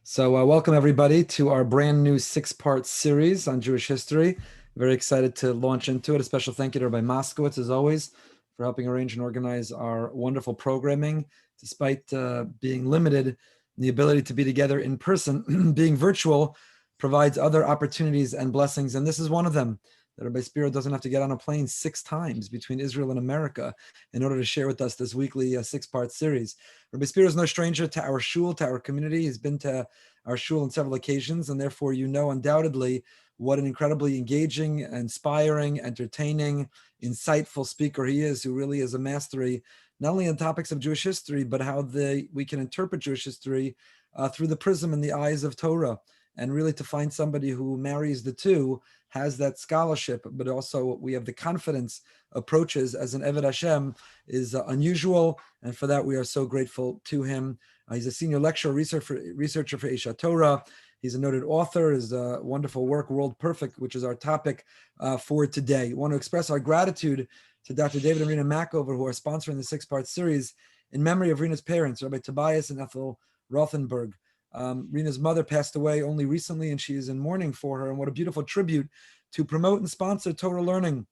So welcome everybody to our brand new six-part series on Jewish history. Very excited to launch into it. A special thank you to Rabbi Moskowitz, as always, for helping arrange and organize our wonderful programming. Despite being limited in the ability to be together in person, being virtual provides other opportunities and blessings, and this is one of them. That Rabbi Spiro doesn't have to get on a plane 6 times between Israel and America in order to share with us this weekly six-part series. Rabbi Spiro is no stranger to our shul, to our community. He's been to our shul on several occasions, and therefore you know undoubtedly what an incredibly engaging, inspiring, entertaining, insightful speaker he is, who really is a mastery, not only on topics of Jewish history, but how we can interpret Jewish history through the prism and the eyes of Torah. And really to find somebody who marries the two, has that scholarship, but also we have the confidence approaches as an Eved Hashem is unusual. And for that, we are so grateful to him. He's a senior lecturer, researcher for Esha Torah. He's a noted author. His wonderful work, Worldperfect, which is our topic for today. We want to express our gratitude to Dr. David and Rena Mackover, who are sponsoring the six-part series in memory of Rena's parents, Rabbi Tobias and Ethel Rothenberg. Rena's mother passed away only recently, and she is in mourning for her. And what a beautiful tribute to promote and sponsor Torah learning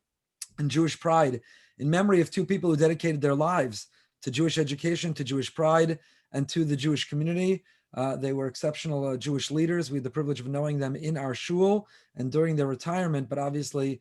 and Jewish pride in memory of two people who dedicated their lives to Jewish education, to Jewish pride, and to the Jewish community. They were exceptional Jewish leaders. We had the privilege of knowing them in our shul and during their retirement, but obviously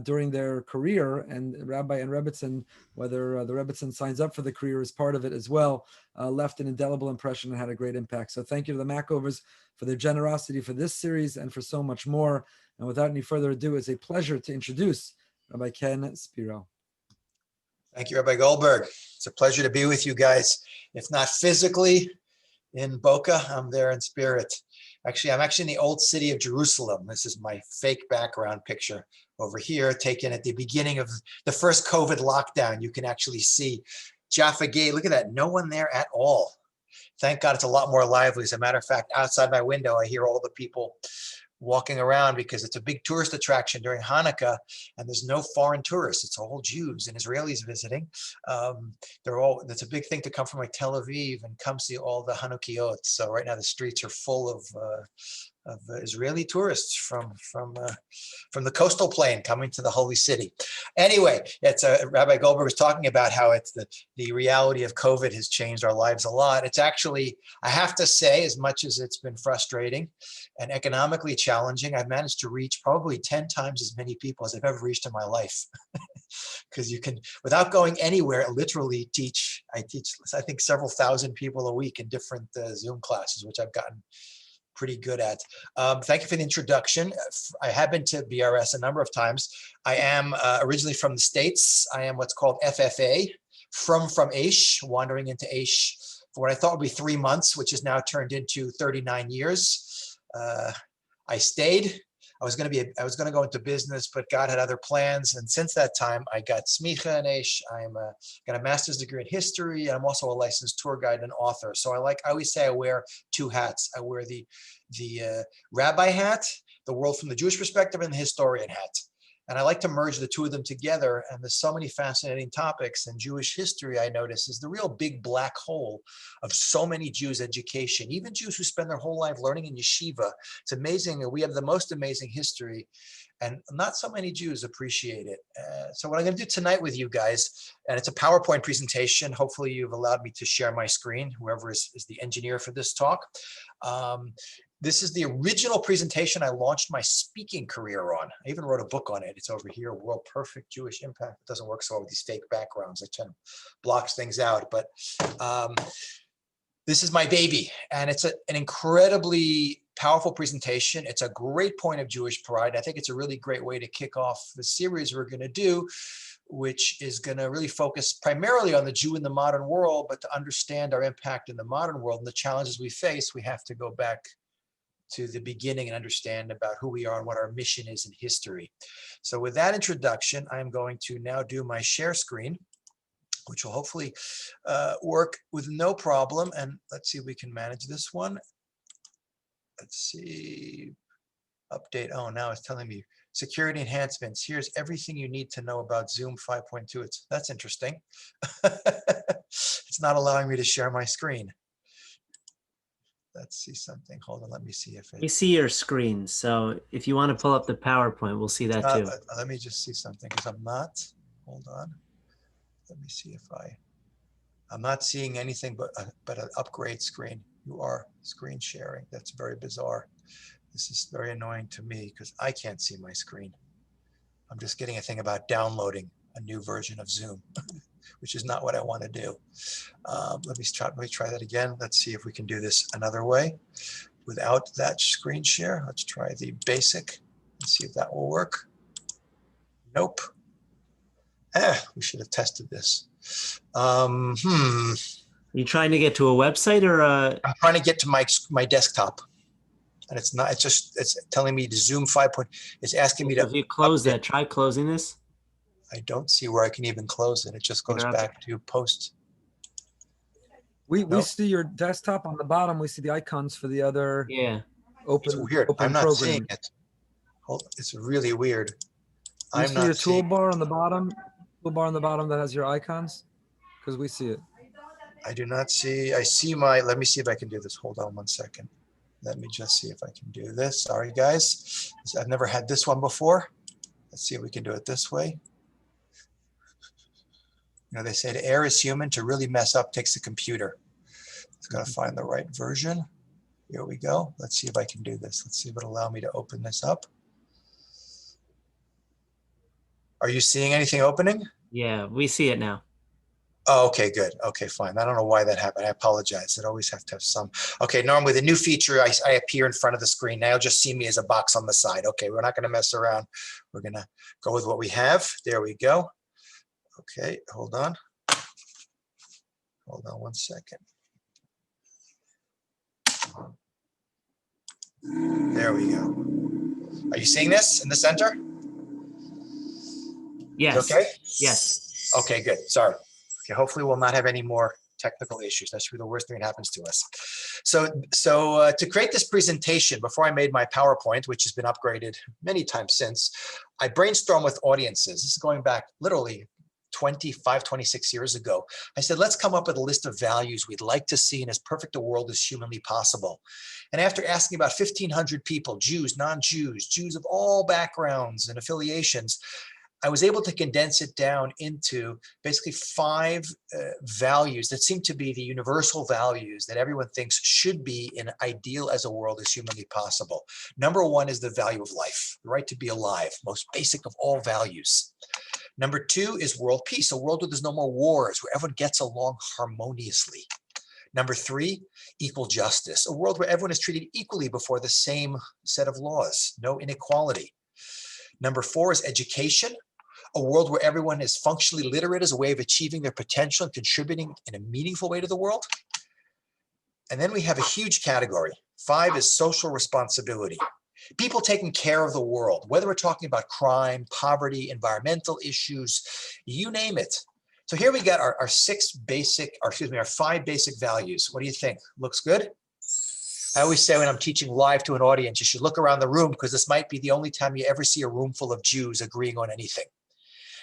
during their career. And Rabbi and Rebbitzin, whether the Rebbitzin signs up for the career as part of it as well, left an indelible impression and had a great impact. So thank you to the Mackovers for their generosity for this series and for so much more. And without any further ado, it's a pleasure to introduce Rabbi Ken Spiro. Thank you, Rabbi Goldberg. It's a pleasure to be with you guys. If not physically in Boca, I'm there in spirit. I'm actually in the old city of Jerusalem. This is my fake background picture over here, taken at the beginning of the first COVID lockdown. You can actually see Jaffa Gate. Look at that, no one there at all. Thank God it's a lot more lively. As a matter of fact, outside my window, I hear all the people walking around because it's a big tourist attraction during Hanukkah, and there's no foreign tourists. It's all Jews and Israelis visiting. That's a big thing to come from like Tel Aviv and come see all the Hanukkot. So right now the streets are full of Israeli tourists from the coastal plain coming to the holy city. Anyway, Rabbi Goldberg was talking about how it's the reality of COVID has changed our lives a lot. It's actually, I have to say, as much as it's been frustrating and economically challenging, I've managed to reach probably 10 times as many people as I've ever reached in my life. Because you can, without going anywhere, literally I teach, I think, several thousand people a week in different Zoom classes, which I've gotten pretty good at. Thank you for the introduction. I have been to BRS a number of times. I am originally from the States. I am what's called FFA, from Aish, wandering into Aish for what I thought would be 3 months, which is now turned into 39 years. I stayed. I was going to go into business, but God had other plans. And since that time, I got smicha in Aish. Got a master's degree in history. And I'm also a licensed tour guide and author. So I always say I wear two hats. I wear the rabbi hat, the world from the Jewish perspective, and the historian hat. And I like to merge the two of them together. And there's so many fascinating topics. And Jewish history, I notice, is the real big black hole of so many Jews' education, even Jews who spend their whole life learning in yeshiva. It's amazing that we have the most amazing history, and not so many Jews appreciate it. So what I'm going to do tonight with you guys, and it's a PowerPoint presentation. Hopefully you've allowed me to share my screen, whoever is the engineer for this talk. This is the original presentation I launched my speaking career on. I even wrote a book on it. It's over here, Worldperfect, Jewish Impact. It doesn't work so well with these fake backgrounds. It kind of blocks things out. But this is my baby. And it's an incredibly powerful presentation. It's a great point of Jewish pride. I think it's a really great way to kick off the series we're going to do, which is going to really focus primarily on the Jew in the modern world. But to understand our impact in the modern world and the challenges we face, we have to go back to the beginning and understand about who we are and what our mission is in history. So with that introduction, I'm going to now do my share screen, which will hopefully work with no problem. And let's see if we can manage this one. Let's see, update. Oh, now it's telling me security enhancements. Here's everything you need to know about Zoom 5.2. That's interesting. It's not allowing me to share my screen. Let's see something. Hold on. Let me see if We it. see your screen, so if you want to pull up the PowerPoint, we'll see that too. Let me just see something because I'm not. Hold on. Let me see if I'm not seeing anything but an upgrade screen. You are screen sharing. That's very bizarre. This is very annoying to me because I can't see my screen. I'm just getting a thing about downloading a new version of Zoom, which is not what I want to do. Let me try that again. Let's see if we can do this another way without that screen share. Let's try the basic and see if that will work. Nope. We should have tested this. You trying to get to a website or a? I'm trying to get to my desktop, and it's not. It's telling me to Zoom 5. It's asking me to. If you close that, try closing this. I don't see where I can even close it. It just goes back to post. We see your desktop on the bottom. We see the icons for the other. Yeah. It's weird. I'm not seeing it. It's really weird. You see your toolbar on the bottom. Toolbar on the bottom that has your icons, because we see it. I do not see. I see my. Let me see if I can do this. Hold on 1 second. Let me just see if I can do this. Sorry, guys. I've never had this one before. Let's see if we can do it this way. You know, they say to err is human. To really mess up takes a computer. It's got to find the right version. Here we go. Let's see if I can do this. Let's see if it'll allow me to open this up. Are you seeing anything opening? Yeah, we see it now. Oh, okay, good. Okay, fine. I don't know why that happened. I apologize. It always have to have some. Okay, normally the new feature, I appear in front of the screen. Now you'll just see me as a box on the side. Okay, we're not going to mess around. We're going to go with what we have. There we go. Okay, hold on. Hold on 1 second. There we go. Are you seeing this in the center? Yes. Okay? Yes. Okay, good. Sorry. Okay, hopefully we'll not have any more technical issues. That should be the worst thing that happens to us. So to create this presentation, before I made my PowerPoint, which has been upgraded many times since, I brainstormed with audiences. This is going back literally 25, 26 years ago. I said, let's come up with a list of values we'd like to see in as perfect a world as humanly possible. And after asking about 1,500 people, Jews, non-Jews, Jews of all backgrounds and affiliations, I was able to condense it down into basically 5 values that seem to be the universal values that everyone thinks should be in ideal as a world as humanly possible. Number 1 is the value of life, the right to be alive, most basic of all values. Number 2 is world peace, a world where there's no more wars, where everyone gets along harmoniously. Number 3, equal justice, a world where everyone is treated equally before the same set of laws, no inequality. Number 4 is education, a world where everyone is functionally literate as a way of achieving their potential and contributing in a meaningful way to the world. And then we have a huge category. 5 is social responsibility. People taking care of the world, whether we're talking about crime, poverty, environmental issues, you name it. So here we got our 5 basic values. What do you think? Looks good? I always say when I'm teaching live to an audience, you should look around the room because this might be the only time you ever see a room full of Jews agreeing on anything.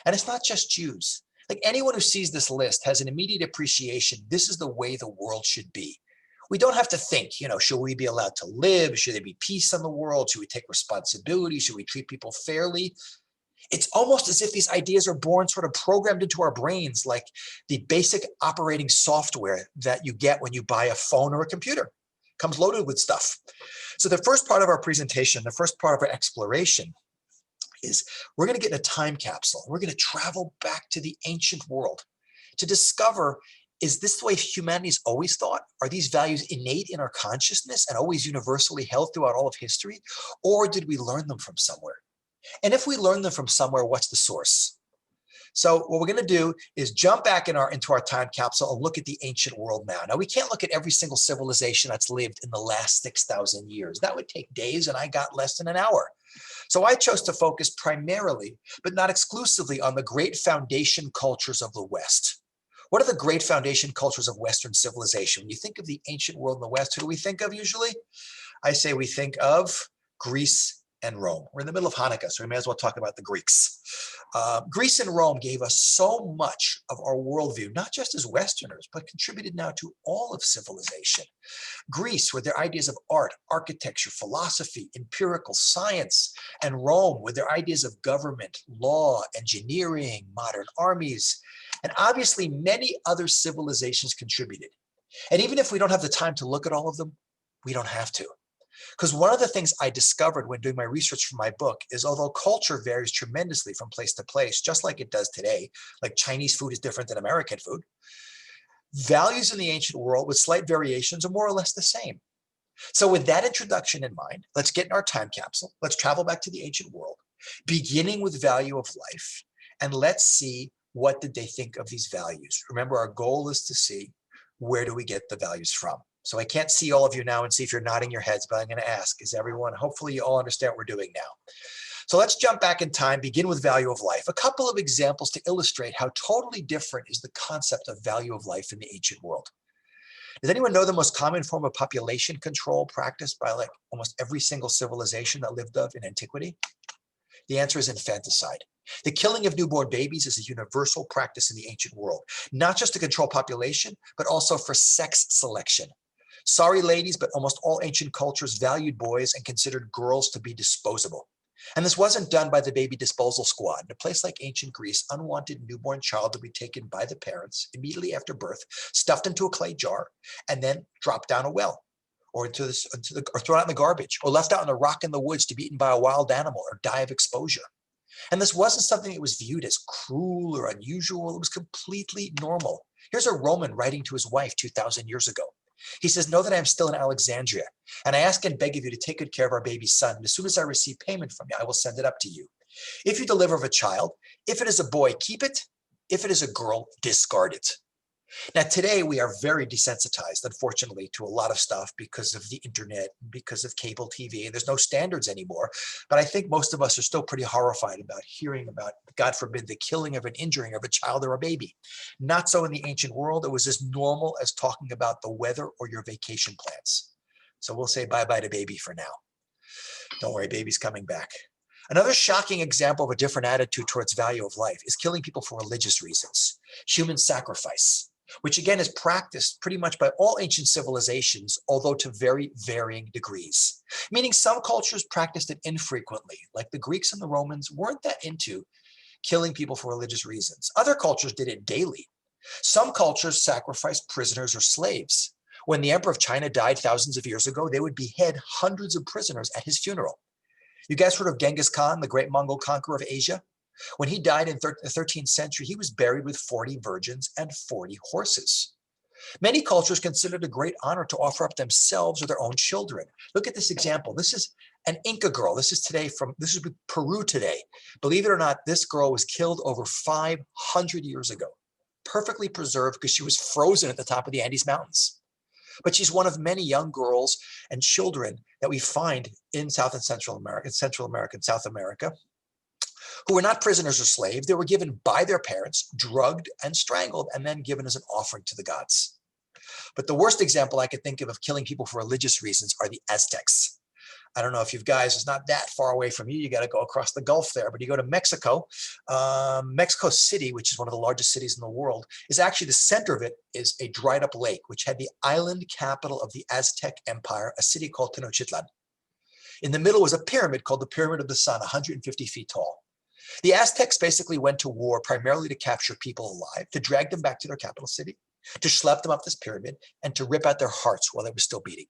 And it's not just Jews. Like anyone who sees this list has an immediate appreciation. This is the way the world should be. We don't have to think, you know, should we be allowed to live? Should there be peace in the world? Should we take responsibility? Should we treat people fairly? It's almost as if these ideas are born sort of programmed into our brains, like the basic operating software that you get when you buy a phone or a computer. It comes loaded with stuff. So the first part of our presentation, the first part of our exploration is we're going to get in a time capsule. We're going to travel back to the ancient world to discover, is this the way humanity's always thought? Are these values innate in our consciousness and always universally held throughout all of history? Or did we learn them from somewhere? And if we learn them from somewhere, what's the source? So what we're going to do is jump back into our time capsule and look at the ancient world now. Now, we can't look at every single civilization that's lived in the last 6,000 years. That would take days, and I got less than an hour. So I chose to focus primarily, but not exclusively, on the great foundation cultures of the West. What are the great foundation cultures of Western civilization? When you think of the ancient world in the West, who do we think of usually? I say we think of Greece and Rome. We're in the middle of Hanukkah, so we may as well talk about the Greeks. Greece and Rome gave us so much of our worldview, not just as Westerners, but contributed now to all of civilization. Greece with their ideas of art, architecture, philosophy, empirical science, and Rome with their ideas of government, law, engineering, modern armies, and obviously many other civilizations contributed. And even if we don't have the time to look at all of them, we don't have to. Because one of the things I discovered when doing my research for my book is although culture varies tremendously from place to place, just like it does today, like Chinese food is different than American food, values in the ancient world with slight variations are more or less the same. So with that introduction in mind, let's get in our time capsule. Let's travel back to the ancient world, beginning with value of life, and let's see what did they think of these values. Remember, our goal is to see where do we get the values from. So I can't see all of you now and see if you're nodding your heads, but I'm going to ask, is everyone, hopefully you all understand what we're doing now. So let's jump back in time, begin with value of life. A couple of examples to illustrate how totally different is the concept of value of life in the ancient world. Does anyone know the most common form of population control practiced by like almost every single civilization that lived of in antiquity? The answer is infanticide. The killing of newborn babies is a universal practice in the ancient world, not just to control population, but also for sex selection. Sorry, ladies, but almost all ancient cultures valued boys and considered girls to be disposable. And this wasn't done by the baby disposal squad. In a place like ancient Greece, unwanted newborn child would be taken by the parents immediately after birth, stuffed into a clay jar, and then dropped down a well, or or thrown out in the garbage, or left out on a rock in the woods to be eaten by a wild animal or die of exposure. And this wasn't something that was viewed as cruel or unusual. It was completely normal. Here's a Roman writing to his wife 2,000 years ago. He says, know that I am still in Alexandria, and I ask and beg of you to take good care of our baby son. And as soon as I receive payment from you, I will send it up to you. If you deliver of a child, if it is a boy, keep it. If it is a girl, discard it. Now, today we are very desensitized, unfortunately, to a lot of stuff because of the internet, because of cable TV. There's no standards anymore. But I think most of us are still pretty horrified about hearing about, God forbid, the killing of an injuring of a child or a baby. Not so in the ancient world. It was as normal as talking about the weather or your vacation plans. So we'll say bye-bye to baby for now. Don't worry, baby's coming back. Another shocking example of a different attitude towards value of life is killing people for religious reasons. Human sacrifice, which again is practiced pretty much by all ancient civilizations, although to very varying degrees. Meaning some cultures practiced it infrequently, like the Greeks and the Romans weren't that into killing people for religious reasons. Other cultures did it daily. Some cultures sacrificed prisoners or slaves. When the emperor of China died thousands of years ago, they would behead hundreds of prisoners at his funeral. You guys heard of Genghis Khan, the great Mongol conqueror of Asia? When he died in the 13th century, he was buried with 40 virgins and 40 horses. Many cultures considered it a great honor to offer up themselves or their own children. Look at this example. This is an Inca girl. This is Peru today. Believe it or not, this girl was killed over 500 years ago, perfectly preserved because she was frozen at the top of the Andes Mountains. But she's one of many young girls and children that we find in South and Central America, and South America, who were not prisoners or slaves. They were given by their parents, drugged and strangled, and then given as an offering to the gods. But the worst example I could think of killing people for religious reasons are the Aztecs. I don't know if you guys, it's not that far away from you. You got to go across the Gulf there, but you go to Mexico. Mexico City, which is one of the largest cities in the world, is actually the center of it is a dried up lake, which had the island capital of the Aztec Empire, a city called Tenochtitlan. In the middle was a pyramid called the Pyramid of the Sun, 150 feet tall. The Aztecs basically went to war primarily to capture people alive, to drag them back to their capital city, to schlep them up this pyramid, and to rip out their hearts while they were still beating.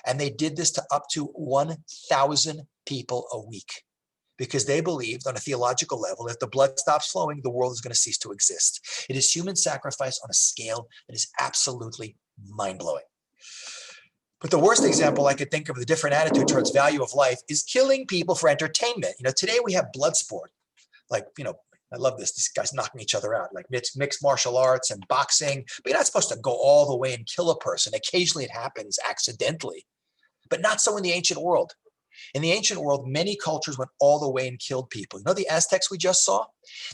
And they did this to up to 1,000 people a week because they believed on a theological level, if the blood stops flowing, the world is going to cease to exist. It is human sacrifice on a scale that is absolutely mind-blowing. But the worst example I could think of the different attitude towards value of life is killing people for entertainment. Today we have blood sport. Like, I love this. These guys knocking each other out, like mixed martial arts and boxing. But you're not supposed to go all the way and kill a person. Occasionally it happens accidentally, but not so in the ancient world. In the ancient world, many cultures went all the way and killed people. The Aztecs we just saw?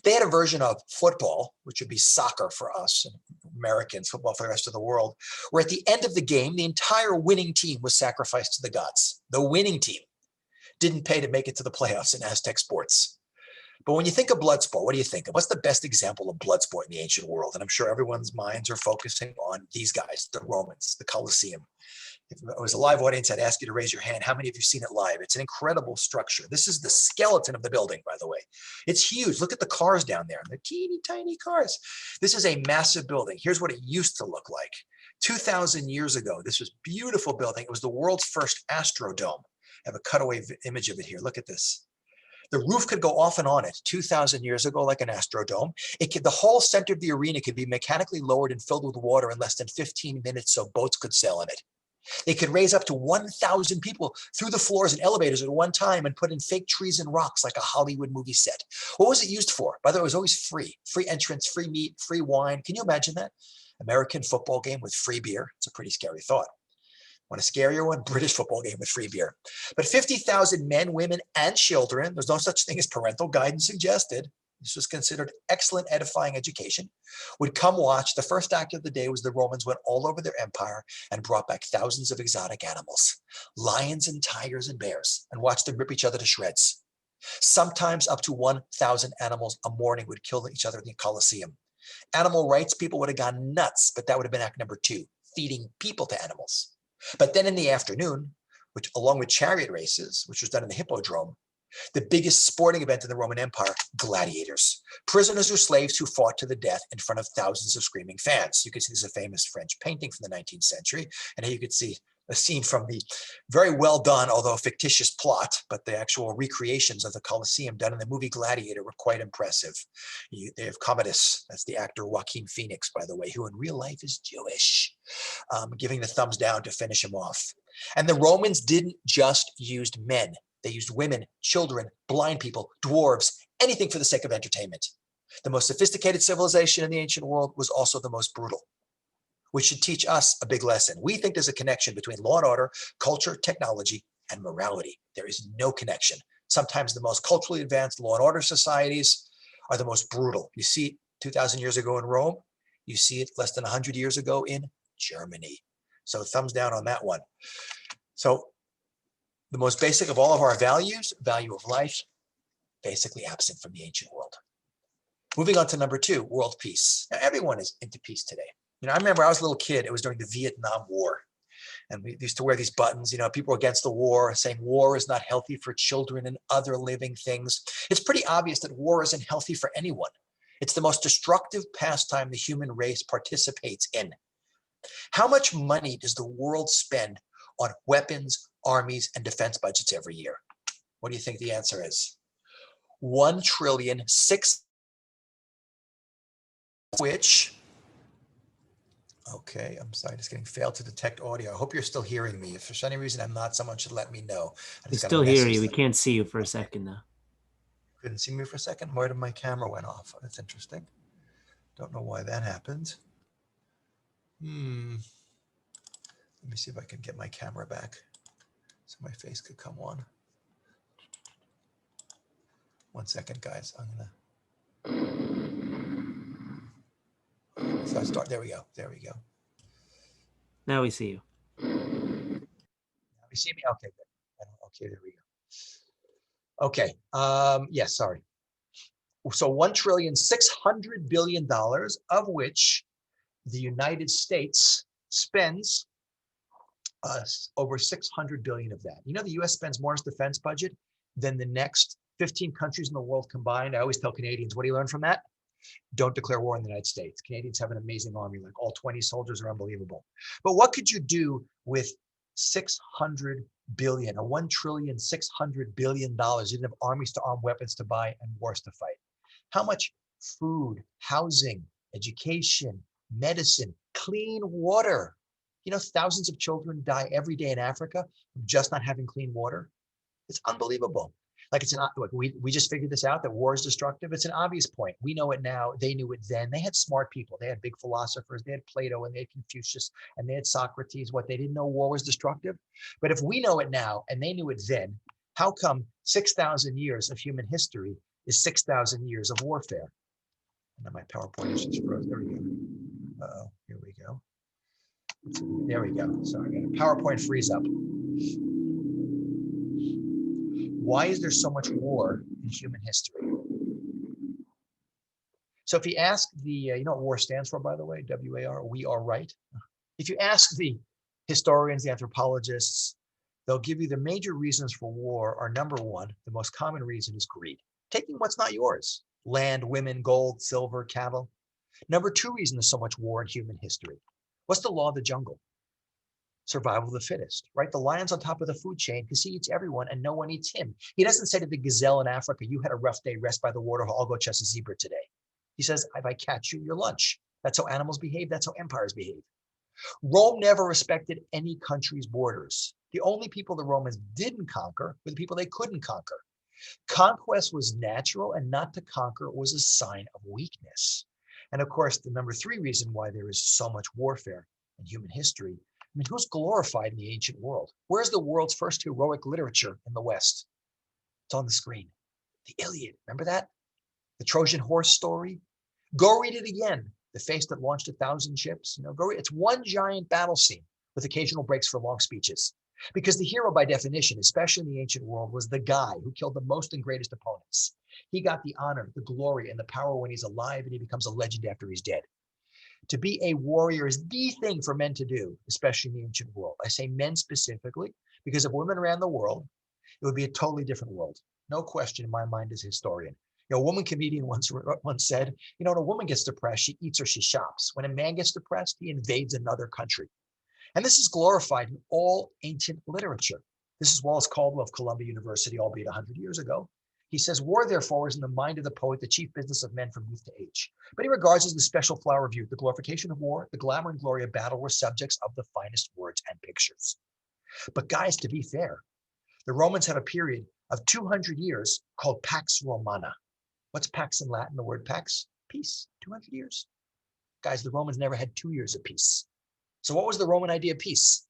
They had a version of football, which would be soccer for us, and Americans, football for the rest of the world, where at the end of the game, the entire winning team was sacrificed to the gods. The winning team. didn't pay to make it to the playoffs in Aztec sports. But when you think of blood sport, what do you think of? What's the best example of blood sport in the ancient world? And I'm sure everyone's minds are focusing on these guys, the Romans, the Colosseum. If it was a live audience, I'd ask you to raise your hand. How many of you have seen it live? It's an incredible structure. This is the skeleton of the building, by the way. It's huge. Look at the cars down there. They're teeny tiny cars. This is a massive building. Here's what it used to look like. 2,000 years ago, this was a beautiful building. It was the world's first Astrodome. I have a cutaway image of it here. Look at this. The roof could go off and on it 2,000 years ago, like an Astrodome. The whole center of the arena could be mechanically lowered and filled with water in less than 15 minutes so boats could sail in it. They could raise up to 1,000 people through the floors and elevators at one time and put in fake trees and rocks like a Hollywood movie set. What was it used for? By the way, it was always free. Free entrance, free meat, free wine. Can you imagine that? American football game with free beer. It's a pretty scary thought. Want a scarier one? British football game with free beer. But 50,000 men, women, and children, there's no such thing as parental guidance suggested. This was considered excellent edifying education, would come watch. The first act of the day was the Romans went all over their empire and brought back thousands of exotic animals, lions and tigers and bears, and watched them rip each other to shreds. Sometimes up to 1,000 animals a morning would kill each other in the Colosseum. Animal rights people would have gone nuts, but that would have been act number 2, feeding people to animals. But then in the afternoon, which along with chariot races, which was done in the Hippodrome, the biggest sporting event in the Roman Empire, gladiators, prisoners or slaves who fought to the death in front of thousands of screaming fans. You can see this is a famous French painting from the 19th century. And here you could see a scene from the very well done, although fictitious plot, but the actual recreations of the Colosseum done in the movie Gladiator were quite impressive. They have Commodus, that's the actor Joaquin Phoenix, by the way, who in real life is Jewish, giving the thumbs down to finish him off. And the Romans didn't just use men. They used women, children, blind people, dwarves, anything for the sake of entertainment. The most sophisticated civilization in the ancient world was also the most brutal, which should teach us a big lesson. We think there's a connection between law and order, culture, technology, and morality. There is no connection. Sometimes the most culturally advanced law and order societies are the most brutal. You see it 2,000 years ago in Rome. You see it less than 100 years ago in Germany. So thumbs down on that one. So the most basic of all of our values, value of life, basically absent from the ancient world. Moving on to number 2, world peace. Now, everyone is into peace today. I remember I was a little kid, it was during the Vietnam War. And we used to wear these buttons, people were against the war, saying war is not healthy for children and other living things. It's pretty obvious that war isn't healthy for anyone. It's the most destructive pastime the human race participates in. How much money does the world spend on weapons, armies, and defense budgets every year? What do you think the answer is? 1 trillion, 6, which, okay, I'm sorry, just getting failed to detect audio. I hope you're still hearing me. If for any reason I'm not, someone should let me know. We still hear you. We can't see you for a second though. Couldn't see me for a second? Where did my camera went off? That's interesting. Don't know why that happened. Let me see if I can get my camera back so my face could come on. 1 second, guys. I'm gonna. So I start. There we go. There we go. Now we see you. Now you see me? Okay, good. Okay, there we go. Okay. Yeah, sorry. So $1.6 trillion, of which the United States spends over 600 billion of that. The US spends more on its defense budget than the next 15 countries in the world combined. I always tell Canadians, what do you learn from that? Don't declare war on the United States. Canadians have an amazing army, like all 20 soldiers are unbelievable. But what could you do with 600 billion, or $1.6 trillion? You didn't have armies to arm, weapons to buy, and wars to fight. How much food, housing, education, medicine, clean water? Thousands of children die every day in Africa from just not having clean water. It's unbelievable. Like we just figured this out, that war is destructive. It's an obvious point. We know it now. They knew it then. They had smart people. They had big philosophers. They had Plato and they had Confucius and they had Socrates. What, they didn't know war was destructive? But if we know it now and they knew it then, how come 6,000 years of human history is 6,000 years of warfare? And then my PowerPoint is just frozen. There we go. Uh-oh, here we go. There we go. So I got a PowerPoint freeze up. Why is there so much war in human history? So if you ask the, you know what war stands for, by the way, WAR, we are right. If you ask the historians, the anthropologists, they'll give you the major reasons for war are number one, the most common reason is greed. Taking what's not yours, land, women, gold, silver, cattle. Number two reason there's so much war in human history. What's the law of the jungle? Survival of the fittest, right? The lion's on top of the food chain because he eats everyone and no one eats him. He doesn't say to the gazelle in Africa, you had a rough day, rest by the waterhole, I'll go chase a zebra today. He says, if I catch you, you're lunch. That's how animals behave. That's how empires behave. Rome never respected any country's borders. The only people the Romans didn't conquer were the people they couldn't conquer. Conquest was natural, and not to conquer was a sign of weakness. And of course, the number three reason why there is so much warfare in human history, I mean, who's glorified in the ancient world? Where's the world's first heroic literature in the West? It's on the screen. The Iliad, remember that? The Trojan horse story. Go read it again. The face that launched 1,000 ships. You know, go read. It's one giant battle scene with occasional breaks for long speeches. Because the hero, by definition, especially in the ancient world, was the guy who killed the most and greatest opponents. He got the honor, the glory, and the power when he's alive, and he becomes a legend after he's dead. To be a warrior is the thing for men to do, especially in the ancient world. I say men specifically, because if women ran the world, it would be a totally different world. No question in my mind as a historian. You know, a woman comedian once said, you know, when a woman gets depressed, she eats or she shops. When a man gets depressed, he invades another country. And this is glorified in all ancient literature. This is Wallace Caldwell of Columbia University, albeit 100 years ago. He says, war, therefore, is in the mind of the poet the chief business of men from youth to age. But he regards as the special flower of youth, the glorification of war, the glamour and glory of battle were subjects of the finest words and pictures. But guys, to be fair, the Romans had a period of 200 years called Pax Romana. What's Pax in Latin? The word Pax? Peace. 200 years. Guys, the Romans never had 2 years of peace. So what was the Roman idea of peace?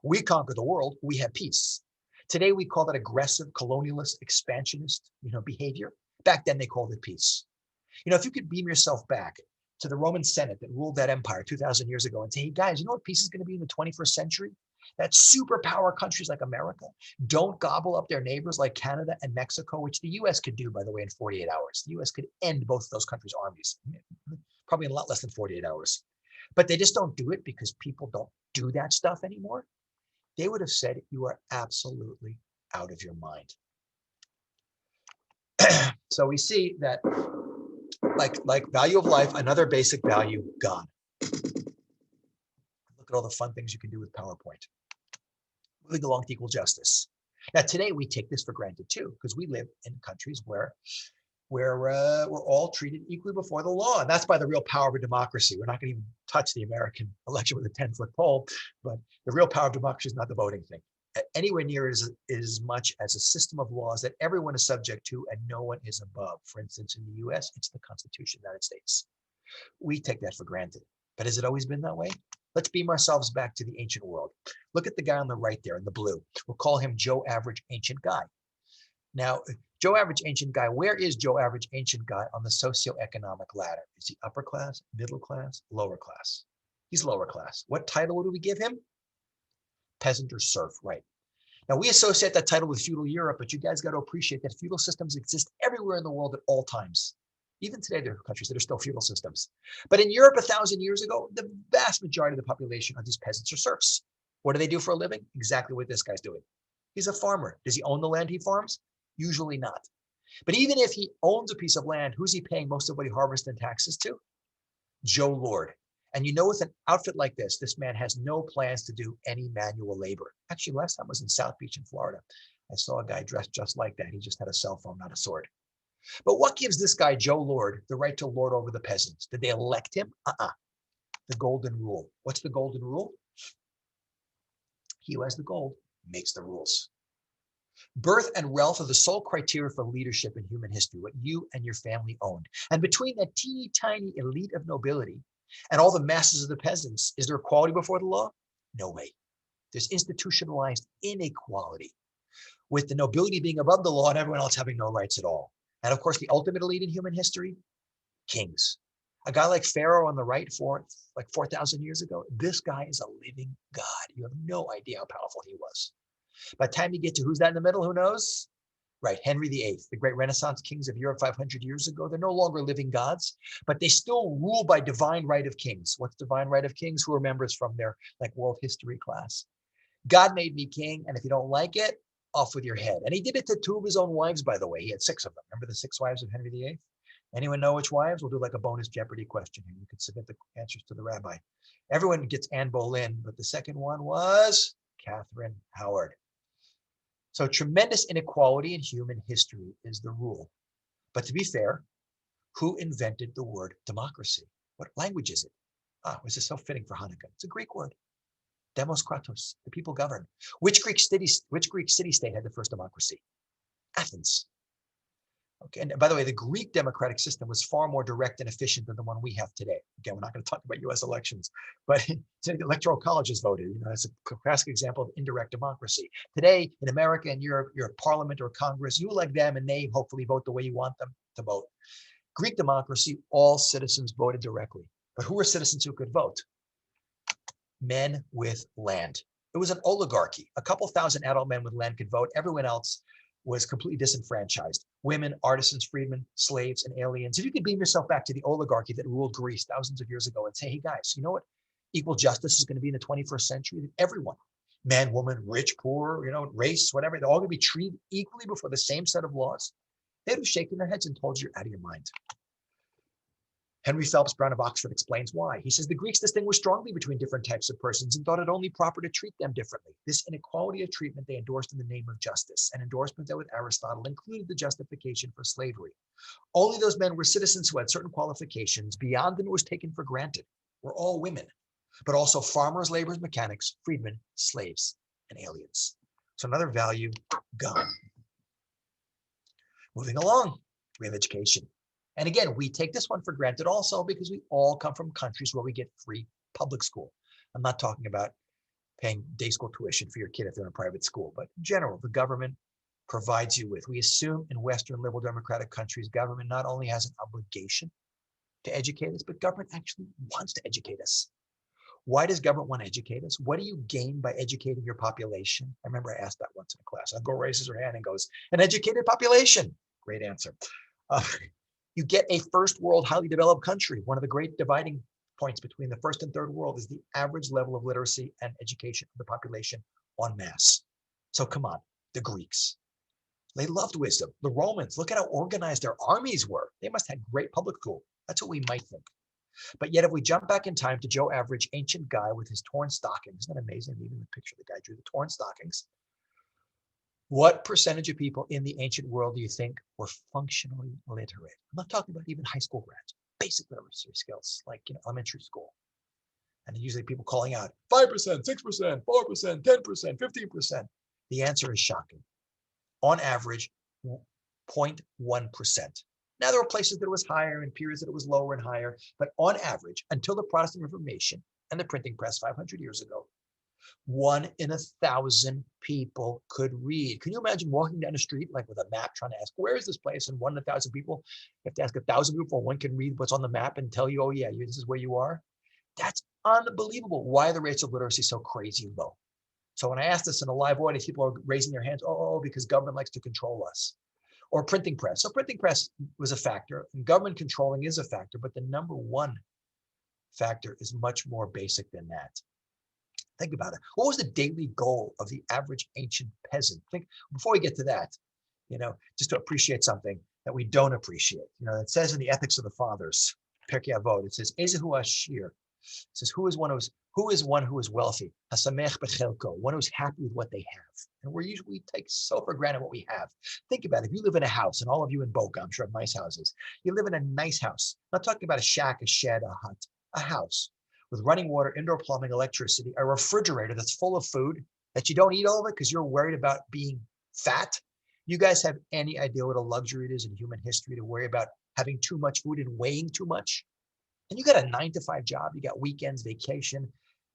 We conquer the world, we have peace. Today we call that aggressive, colonialist, expansionist, behavior. Back then they called it peace. If you could beam yourself back to the Roman Senate that ruled that empire 2,000 years ago and say, hey guys, you know what peace is going to be in the 21st century? That superpower countries like America don't gobble up their neighbors like Canada and Mexico, which the US could do, by the way, in 48 hours. The US could end both of those countries' armies, probably in a lot less than 48 hours. But they just don't do it because people don't do that stuff anymore. They would have said, you are absolutely out of your mind. So we see that like value of life, another basic value, gone. Look at all the fun things you can do with PowerPoint. Moving along to equal justice. Now, today we take this for granted too, because we live in countries where we're all treated equally before the law. And that's by the real power of a democracy. We're not going to even touch the American election with a 10-foot pole, but the real power of democracy is not the voting thing. Anywhere near as much as a system of laws that everyone is subject to and no one is above. For instance, in the US, it's the Constitution of the United States. We take that for granted. But has it always been that way? Let's beam ourselves back to the ancient world. Look at the guy on the right there in the blue. We'll call him Joe Average Ancient Guy. Now, Joe Average Ancient Guy, where is Joe Average Ancient Guy on the socioeconomic ladder? Is he upper class, middle class, lower class? He's lower class. What title do we give him? Peasant or serf, right? Now, we associate that title with feudal Europe, but you guys got to appreciate that feudal systems exist everywhere in the world at all times. Even today, there are countries that are still feudal systems. But in Europe 1,000 years ago, the vast majority of the population are these peasants or serfs. What do they do for a living? Exactly what this guy's doing. He's a farmer. Does he own the land he farms? Usually not. But even if he owns a piece of land, who's he paying most of what he harvests in taxes to? Joe Lord. And with an outfit like this man has no plans to do any manual labor. Actually, last time I was in South Beach in Florida. I saw a guy dressed just like that. He just had a cell phone, not a sword. But what gives this guy, Joe Lord, the right to lord over the peasants? Did they elect him? The golden rule. What's the golden rule? He who has the gold makes the rules. Birth and wealth are the sole criteria for leadership in human history, what you and your family owned. And between that teeny tiny elite of nobility and all the masses of the peasants, is there equality before the law? No way. There's institutionalized inequality, with the nobility being above the law and everyone else having no rights at all. And of course, the ultimate elite in human history, kings. A guy like Pharaoh on the right, 4,000 years ago, this guy is a living god. You have no idea how powerful he was. By the time you get to who's that in the middle, who knows? Right, Henry VIII, the great Renaissance kings of Europe 500 years ago, they're no longer living gods, but they still rule by divine right of kings. What's divine right of kings? Who remembers from their world history class? God made me king, and if you don't like it, off with your head. And he did it to 2 of his own wives, by the way. He had 6 of them. Remember the 6 wives of Henry VIII? Anyone know which wives? We'll do like a bonus Jeopardy question here. You can submit the answers to the rabbi. Everyone gets Anne Boleyn, but the second one was Catherine Howard. So tremendous inequality in human history is the rule. But to be fair, who invented the word democracy? What language is it? This is so fitting for Hanukkah. It's a Greek word. Demos kratos, the people govern. Which Greek city-state had the first democracy? Athens. Okay, and by the way, the Greek democratic system was far more direct and efficient than the one we have today. Again, we're not going to talk about U.S. elections, but the electoral colleges voted. It's a classic example of indirect democracy. Today, in America and Europe, you're a parliament or Congress. You elect them, and they hopefully vote the way you want them to vote. Greek democracy, all citizens voted directly. But who were citizens who could vote? Men with land. It was an oligarchy. A couple thousand adult men with land could vote. Everyone else was completely disenfranchised. Women, artisans, freedmen, slaves, and aliens. If you could beam yourself back to the oligarchy that ruled Greece thousands of years ago and say, hey guys, you know what equal justice is going to be in the 21st century? That everyone, man, woman, rich, poor, race, whatever, they're all going to be treated equally before the same set of laws. They'd have shaken their heads and told you you're out of your mind. Henry Phelps Brown of Oxford explains why. He says the Greeks distinguished strongly between different types of persons and thought it only proper to treat them differently. This inequality of treatment they endorsed in the name of justice, an endorsement that with Aristotle included the justification for slavery. Only those men were citizens who had certain qualifications beyond them it was taken for granted. Were all women, but also farmers, laborers, mechanics, freedmen, slaves, and aliens. So another value gone. Moving along, we have education. And again, we take this one for granted also because we all come from countries where we get free public school. I'm not talking about paying day school tuition for your kid if they're in a private school, but in general, the government provides you with. We assume in Western liberal democratic countries, government not only has an obligation to educate us, but government actually wants to educate us. Why does government want to educate us? What do you gain by educating your population? I remember I asked that once in a class. I'll go raises her hand and goes, an educated population. Great answer. You get a first world, highly developed country. One of the great dividing points between the first and third world is the average level of literacy and education of the population en masse. So come on, the Greeks. They loved wisdom. The Romans, look at how organized their armies were. They must have had great public school. That's what we might think. But yet if we jump back in time to Joe Average, ancient guy with his torn stockings, isn't that amazing? Even the picture the guy drew, the torn stockings. What percentage of people in the ancient world do you think were functionally literate? I'm not talking about even high school grads, basic literacy skills, like elementary school. And usually people calling out 5%, 6%, 4%, 10%, 15%. The answer is shocking. On average, 0.1%. Now there were places that it was higher and periods that it was lower and higher, but on average, until the Protestant Reformation and the printing press 500 years ago, 1 in 1,000 people could read. Can you imagine walking down the street like with a map trying to ask, where is this place? And 1 in 1,000 people, you have to ask 1,000 people before one can read what's on the map and tell you, oh yeah, this is where you are. That's unbelievable. Why are the rates of literacy so crazy low? So when I ask this in a live audience, people are raising their hands, oh, because government likes to control us. Or printing press. So printing press was a factor, and government controlling is a factor, but the number one factor is much more basic than that. Think about it. What was the daily goal of the average ancient peasant? Think before we get to that, just to appreciate something that we don't appreciate. It says in the Ethics of the Fathers, Pirkei Avot, it says, Ezehu Ashir. It says, who is one who is wealthy? Hasamech bechelko, one who's happy with what they have. And we take so for granted what we have. Think about it. If you live in a house, and all of you in Boca, I'm sure have nice houses. You live in a nice house. I'm not talking about a shack, a shed, a hut, a house with running water, indoor plumbing, electricity, a refrigerator that's full of food that you don't eat all of it because you're worried about being fat. You guys have any idea what a luxury it is in human history to worry about having too much food and weighing too much? And you got a 9-to-5 job, you got weekends, vacation,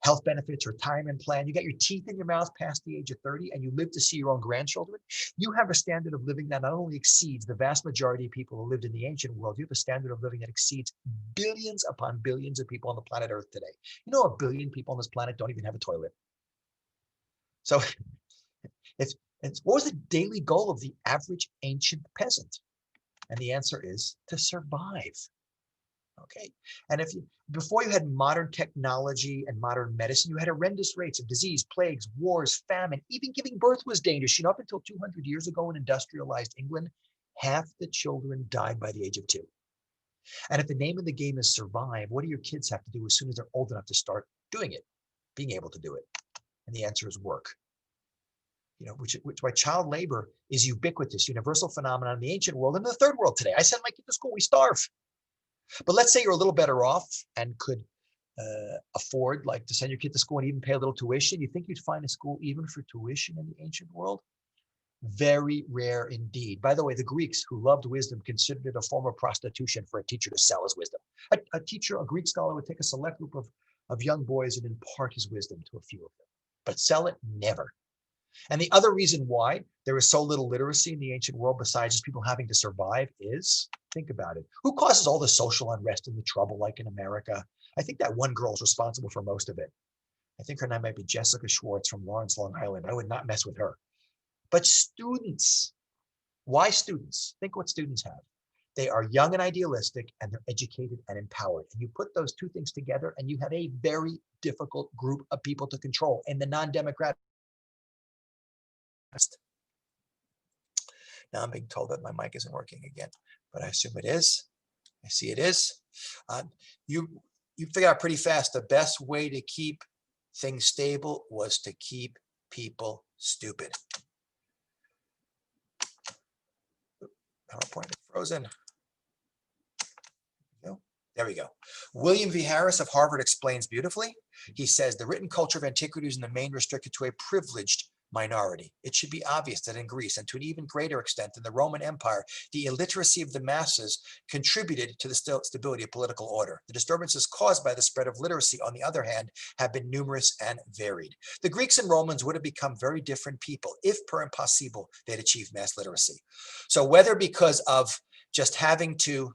health benefits, retirement plan, you got your teeth in your mouth past the age of 30, and you live to see your own grandchildren. You have a standard of living that not only exceeds the vast majority of people who lived in the ancient world, you have a standard of living that exceeds billions upon billions of people on the planet Earth today. You know, 1 billion people on this planet don't even have a toilet. So if And what was the daily goal of the average ancient peasant? And the answer is to survive. Okay. And before you had modern technology and modern medicine, you had horrendous rates of disease, plagues, wars, famine. Even giving birth was dangerous. Up until 200 years ago in industrialized England, half the children died by the age of 2. And if the name of the game is survive, what do your kids have to do as soon as they're old enough to start doing it, being able to do it? And the answer is work. Which why child labor is ubiquitous, universal phenomenon in the ancient world and in the third world today. I send my kid to school, we starve. But let's say you're a little better off and could afford to send your kid to school and even pay a little tuition. You think you'd find a school even for tuition in the ancient world? Very rare indeed. By the way, the Greeks, who loved wisdom, considered it a form of prostitution for a teacher to sell his wisdom. A teacher, a Greek scholar, would take a select group of young boys and impart his wisdom to a few of them. But sell it, never. And the other reason why there is so little literacy in the ancient world, besides just people having to survive, is, think about it, who causes all the social unrest and the trouble like in America? I think that one girl is responsible for most of it. I think her name might be Jessica Schwartz from Lawrence, Long Island. I would not mess with her. But students, why students? Think what students have. They are young and idealistic, and they're educated and empowered. And you put those two things together, and you have a very difficult group of people to control in the non-democratic. Now I'm being told that my mic isn't working again, but I assume it is. I see it is. You figure out pretty fast the best way to keep things stable was to keep people stupid. PowerPoint is frozen. There we go. William V. Harris of Harvard explains beautifully. He says the written culture of antiquity is in the main restricted to a privileged minority. It should be obvious that in Greece, and to an even greater extent in the Roman Empire, the illiteracy of the masses contributed to the stability of political order. The disturbances caused by the spread of literacy, on the other hand, have been numerous and varied. The Greeks and Romans would have become very different people if, per impossible, they'd achieved mass literacy. So whether because of just having to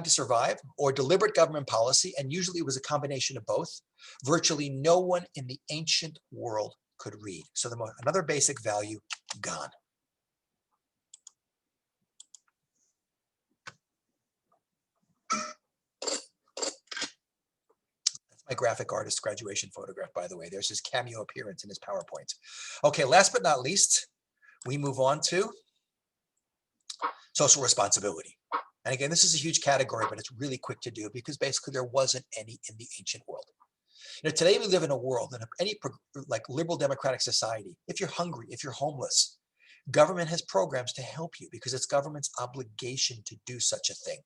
survive or deliberate government policy, and usually it was a combination of both, virtually no one in the ancient world could read. So another basic value, gone. That's my graphic artist graduation photograph, by the way. There's his cameo appearance in his PowerPoint. Okay, last but not least, we move on to social responsibility. And again, this is a huge category, but it's really quick to do because basically there wasn't any in the ancient world. Today we live in a world, in any liberal democratic society, if you're hungry, if you're homeless, government has programs to help you because it's government's obligation to do such a thing.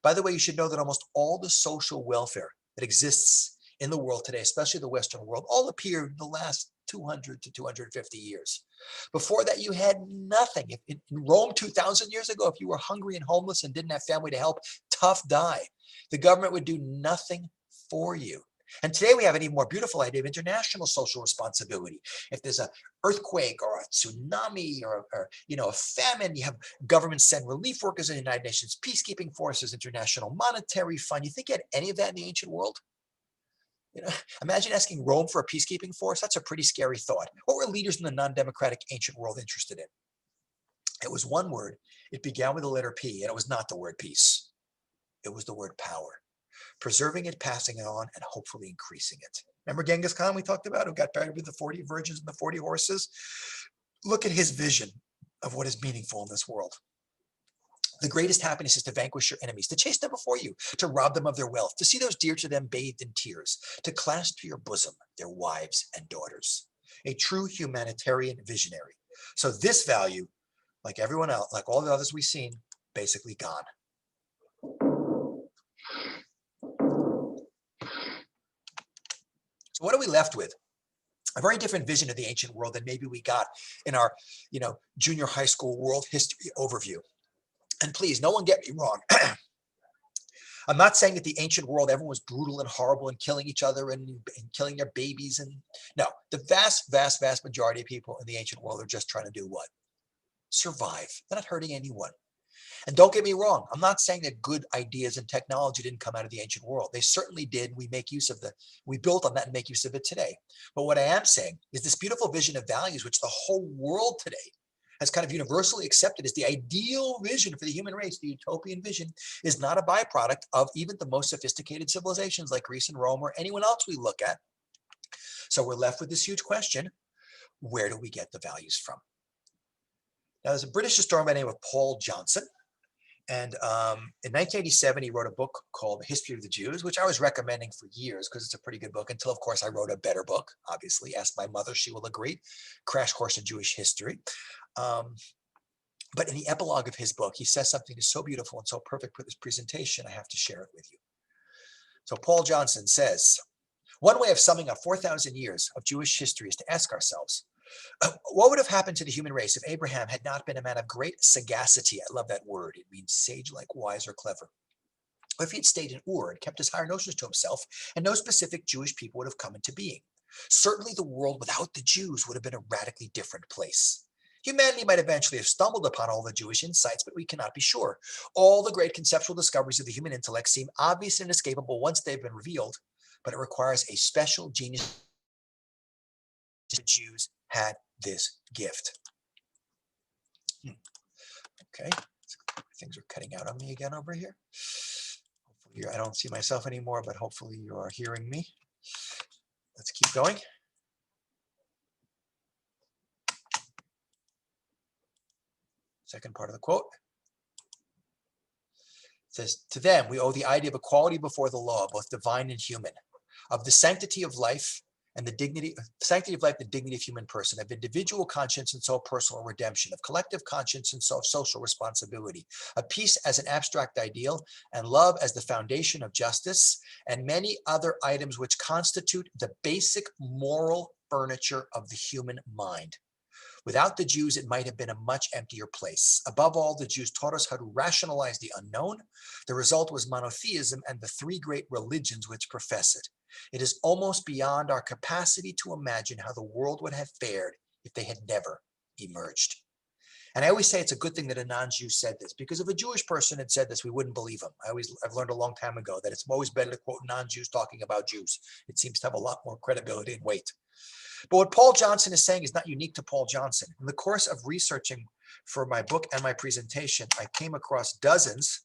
By the way, you should know that almost all the social welfare that exists in the world today, especially the Western world, all appeared in the last 200 to 250 years. Before that, you had nothing. In Rome 2,000 years ago, if you were hungry and homeless and didn't have family to help, tough die. The government would do nothing for you. And today we have an even more beautiful idea of international social responsibility. If there's an earthquake or a tsunami or a famine, you have governments send relief workers in the United Nations peacekeeping forces, International Monetary Fund. You think you had any of that in the ancient world? Imagine asking Rome for a peacekeeping force. That's a pretty scary thought. What were leaders in the non-democratic ancient world interested in? It was one word. It began with the letter P, and it was not the word peace. It was the word power. Preserving it, passing it on, and hopefully increasing it. Remember Genghis Khan we talked about, who got buried with the 40 virgins and the 40 horses? Look at his vision of what is meaningful in this world. The greatest happiness is to vanquish your enemies, to chase them before you, to rob them of their wealth, to see those dear to them bathed in tears, to clasp to your bosom their wives and daughters. A true humanitarian visionary. So this value, like everyone else, like all the others we've seen, basically gone. So what are we left with? A very different vision of the ancient world than maybe we got in our, junior high school world history overview. And please, no one get me wrong. I'm not saying that the ancient world, everyone was brutal and horrible and killing each other and killing their babies. And no, the vast, vast, vast majority of people in the ancient world are just trying to do what? Survive. They're not hurting anyone. And don't get me wrong, I'm not saying that good ideas and technology didn't come out of the ancient world. They certainly did. We built on that and make use of it today. But what I am saying is this beautiful vision of values, which the whole world today has kind of universally accepted as the ideal vision for the human race, the utopian vision, is not a byproduct of even the most sophisticated civilizations like Greece and Rome or anyone else we look at. So we're left with this huge question: where do we get the values from? Now, there's a British historian by the name of Paul Johnson. And in 1987, he wrote a book called The History of the Jews, which I was recommending for years because it's a pretty good book, until, of course, I wrote a better book. Obviously, ask my mother, she will agree. Crash Course in Jewish History. But in the epilogue of his book, he says something that's so beautiful and so perfect for this presentation, I have to share it with you. So Paul Johnson says, one way of summing up 4,000 years of Jewish history is to ask ourselves, what would have happened to the human race if Abraham had not been a man of great sagacity? I love that word. It means sage-like, wise, or clever. Or if he had stayed in Ur and kept his higher notions to himself, and no specific Jewish people would have come into being. Certainly the world without the Jews would have been a radically different place. Humanity might eventually have stumbled upon all the Jewish insights, but we cannot be sure. All the great conceptual discoveries of the human intellect seem obvious and inescapable once they've been revealed, but it requires a special genius. The Jews had this gift. Okay, things are cutting out on me again over here. Hopefully, I don't see myself anymore, but hopefully you are hearing me. Let's keep going. Second part of the quote. It says, to them, we owe the idea of equality before the law, both divine and human, of the sanctity of life and the dignity of human person, of individual conscience and personal redemption, of collective conscience and social responsibility, of peace as an abstract ideal, and love as the foundation of justice, and many other items which constitute the basic moral furniture of the human mind. Without the Jews, it might have been a much emptier place. Above all, the Jews taught us how to rationalize the unknown. The result was monotheism and the three great religions which profess it. It is almost beyond our capacity to imagine how the world would have fared if they had never emerged. And I always say it's a good thing that a non-Jew said this, because if a Jewish person had said this, we wouldn't believe him. I've learned a long time ago that it's always better to quote non-Jews talking about Jews. It seems to have a lot more credibility and weight. But what Paul Johnson is saying is not unique to Paul Johnson. In the course of researching for my book and my presentation, I came across dozens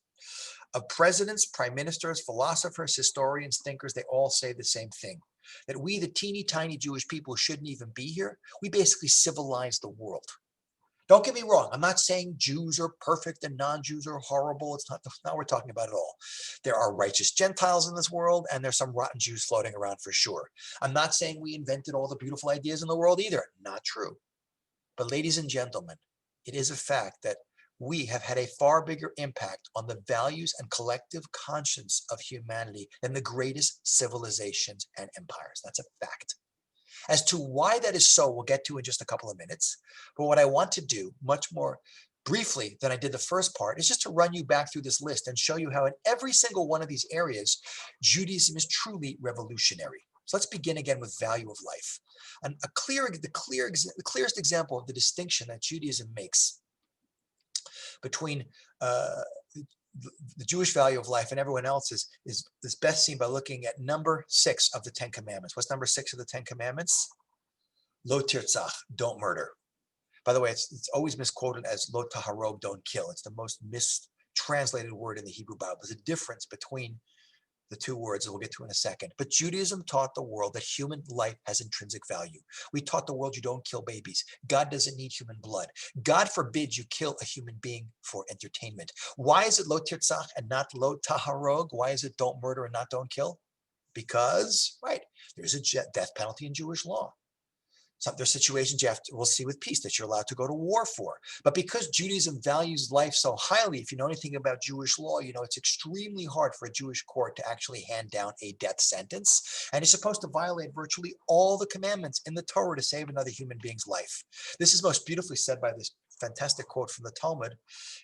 of presidents, prime ministers, philosophers, historians, thinkers. They all say the same thing, that we, the teeny tiny Jewish people, shouldn't even be here. We basically civilize the world. Don't get me wrong. I'm not saying Jews are perfect and non-Jews are horrible. It's not what we're talking about at all. There are righteous Gentiles in this world, and there's some rotten Jews floating around for sure. I'm not saying we invented all the beautiful ideas in the world either. Not true. But ladies and gentlemen, it is a fact that we have had a far bigger impact on the values and collective conscience of humanity than the greatest civilizations and empires. That's a fact. As to why that is so, we'll get to in just a couple of minutes. But what I want to do much more briefly than I did the first part is just to run you back through this list and show you how in every single one of these areas, Judaism is truly revolutionary. So let's begin again with value of life. And the clearest example of the distinction that Judaism makes between the Jewish value of life and everyone else's is best seen by looking at number 6 of the 10 Commandments. What's number 6 of the 10 Commandments? Lo tirtzach, don't murder. By the way, it's always misquoted as lo taharog, don't kill. It's the most mistranslated word in the Hebrew Bible. There's a difference between the two words that we'll get to in a second. But Judaism taught the world that human life has intrinsic value. We taught the world you don't kill babies. God doesn't need human blood. God forbids you kill a human being for entertainment. Why is it lo tirtzach and not lo taharog? Why is it don't murder and not don't kill? Because, right, there's a death penalty in Jewish law. There's situations we'll see with peace that you're allowed to go to war for. But because Judaism values life so highly, if you know anything about Jewish law, you know it's extremely hard for a Jewish court to actually hand down a death sentence. And it's supposed to violate virtually all the commandments in the Torah to save another human being's life. This is most beautifully said by this fantastic quote from the Talmud.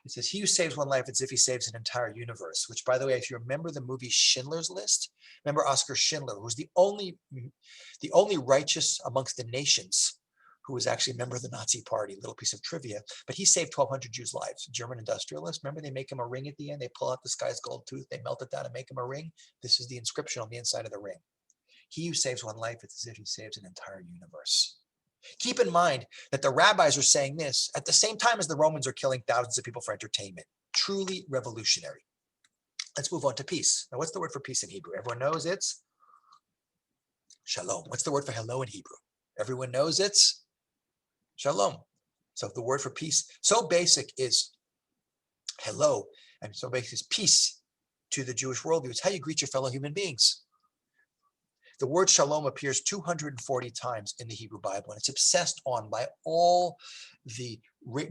It says, he who saves one life, it's as if he saves an entire universe, which, by the way, if you remember the movie Schindler's List, remember Oskar Schindler, who's the only righteous amongst the nations who was actually a member of the Nazi party, little piece of trivia, but he saved 1,200 Jews' lives. German industrialist. Remember, they make him a ring at the end. They pull out this guy's gold tooth, they melt it down and make him a ring. This is the inscription on the inside of the ring. He who saves one life, it's as if he saves an entire universe. Keep in mind that the rabbis are saying this at the same time as the Romans are killing thousands of people for entertainment. Truly revolutionary. Let's move on to peace. Now, what's the word for peace in Hebrew? Everyone knows it's shalom. What's the word for hello in Hebrew? Everyone knows it's shalom. So the word for peace, so basic is hello, and so basic is peace to the Jewish worldview. It's how you greet your fellow human beings. The word shalom appears 240 times in the Hebrew Bible, and it's obsessed on by all the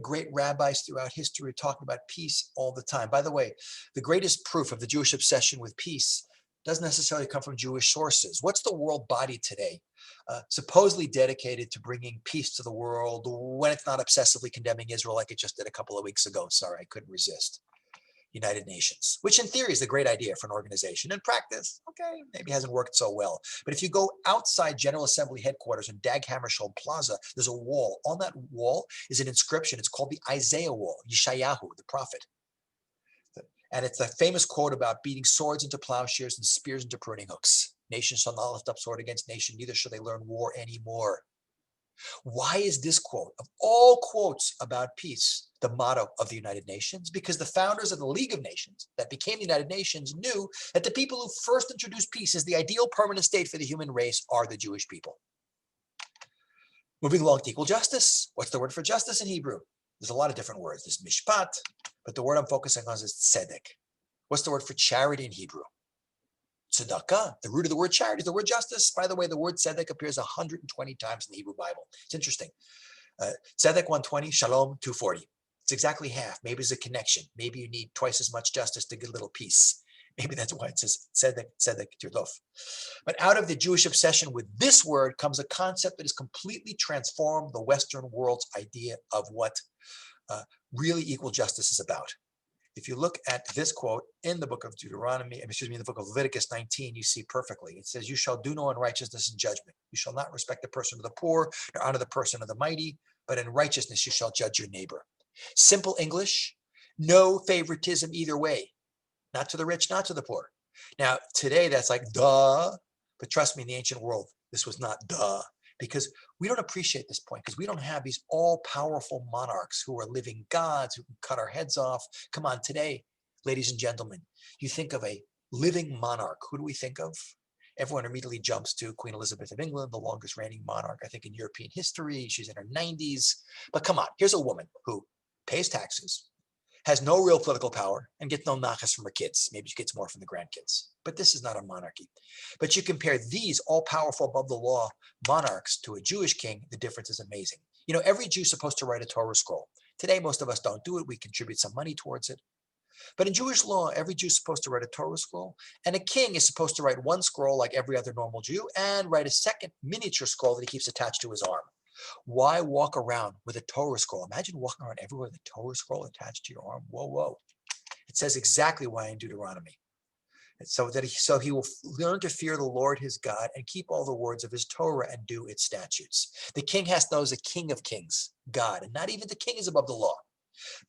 great rabbis throughout history, talking about peace all the time. By the way, the greatest proof of the Jewish obsession with peace doesn't necessarily come from Jewish sources. What's the world body today? Supposedly dedicated to bringing peace to the world when it's not obsessively condemning Israel like it just did a couple of weeks ago. Sorry, I couldn't resist. United Nations, which in theory is a great idea for an organization. In practice, okay, maybe hasn't worked so well. But if you go outside General Assembly headquarters in Dag Hammarskjöld Plaza, there's a wall. On that wall is an inscription. It's called the Isaiah Wall, Yeshayahu, the prophet. And it's a famous quote about beating swords into plowshares and spears into pruning hooks. Nation shall not lift up sword against nation, neither shall they learn war anymore. Why is this quote, of all quotes about peace, the motto of the United Nations? Because the founders of the League of Nations that became the United Nations knew that the people who first introduced peace as the ideal permanent state for the human race are the Jewish people. Moving along to equal justice. What's the word for justice in Hebrew? There's a lot of different words. There's mishpat, but the word I'm focusing on is tzedek. What's the word for charity in Hebrew? Tzedakah. The root of the word charity is the word justice. By the way, the word tzedek appears 120 times in the Hebrew Bible. It's interesting. Tzedek 120, shalom 240. It's exactly half. Maybe it's a connection. Maybe you need twice as much justice to get a little peace. Maybe that's why it says tzedek, tzedek, tirdof. But out of the Jewish obsession with this word comes a concept that has completely transformed the Western world's idea of what really equal justice is about. If you look at this quote in the book of Deuteronomy, in the book of Leviticus 19, you see perfectly. It says, you shall do no unrighteousness in judgment. You shall not respect the person of the poor, nor honor the person of the mighty, but in righteousness you shall judge your neighbor. Simple English, no favoritism either way. Not to the rich, not to the poor. Now, today that's like, duh. But trust me, in the ancient world, this was not duh. Because we don't appreciate this point, because we don't have these all-powerful monarchs who are living gods who can cut our heads off. Come on, today, ladies and gentlemen, you think of a living monarch. Who do we think of? Everyone immediately jumps to Queen Elizabeth of England, the longest reigning monarch, I think, in European history. She's in her 90s. But come on, here's a woman who pays taxes, has no real political power, and gets no nachas from her kids. Maybe she gets more from the grandkids. But this is not a monarchy. But you compare these all-powerful, above-the-law monarchs to a Jewish king, the difference is amazing. You know, every Jew's supposed to write a Torah scroll. Today, most of us don't do it. We contribute some money towards it. But in Jewish law, every Jew's supposed to write a Torah scroll, and a king is supposed to write one scroll like every other normal Jew and write a second miniature scroll that he keeps attached to his arm. Why walk around with a Torah scroll? Imagine walking around everywhere with a Torah scroll attached to your arm. Whoa, whoa. It says exactly why in Deuteronomy. So he will learn to fear the Lord his God and keep all the words of his Torah and do its statutes. The king has to know is a king of kings, God, and not even the king is above the law.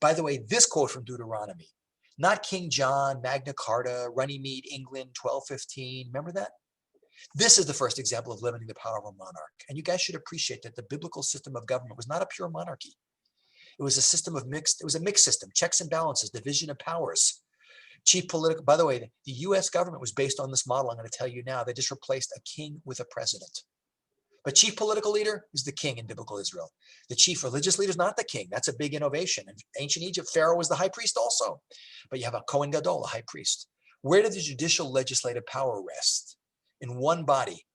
By the way, this quote from Deuteronomy, not King John, Magna Carta, Runnymede, England, 1215. Remember that? This is the first example of limiting the power of a monarch. And you guys should appreciate that the biblical system of government was not a pure monarchy. It was a system of mixed system, checks and balances, division of powers. By the way, the US government was based on this model. I'm going to tell you now. They just replaced a king with a president. But chief political leader is the king in biblical Israel. The chief religious leader is not the king. That's a big innovation. In ancient Egypt, Pharaoh was the high priest also. But you have a Kohen Gadol, a high priest. Where did the judicial legislative power rest? In one body,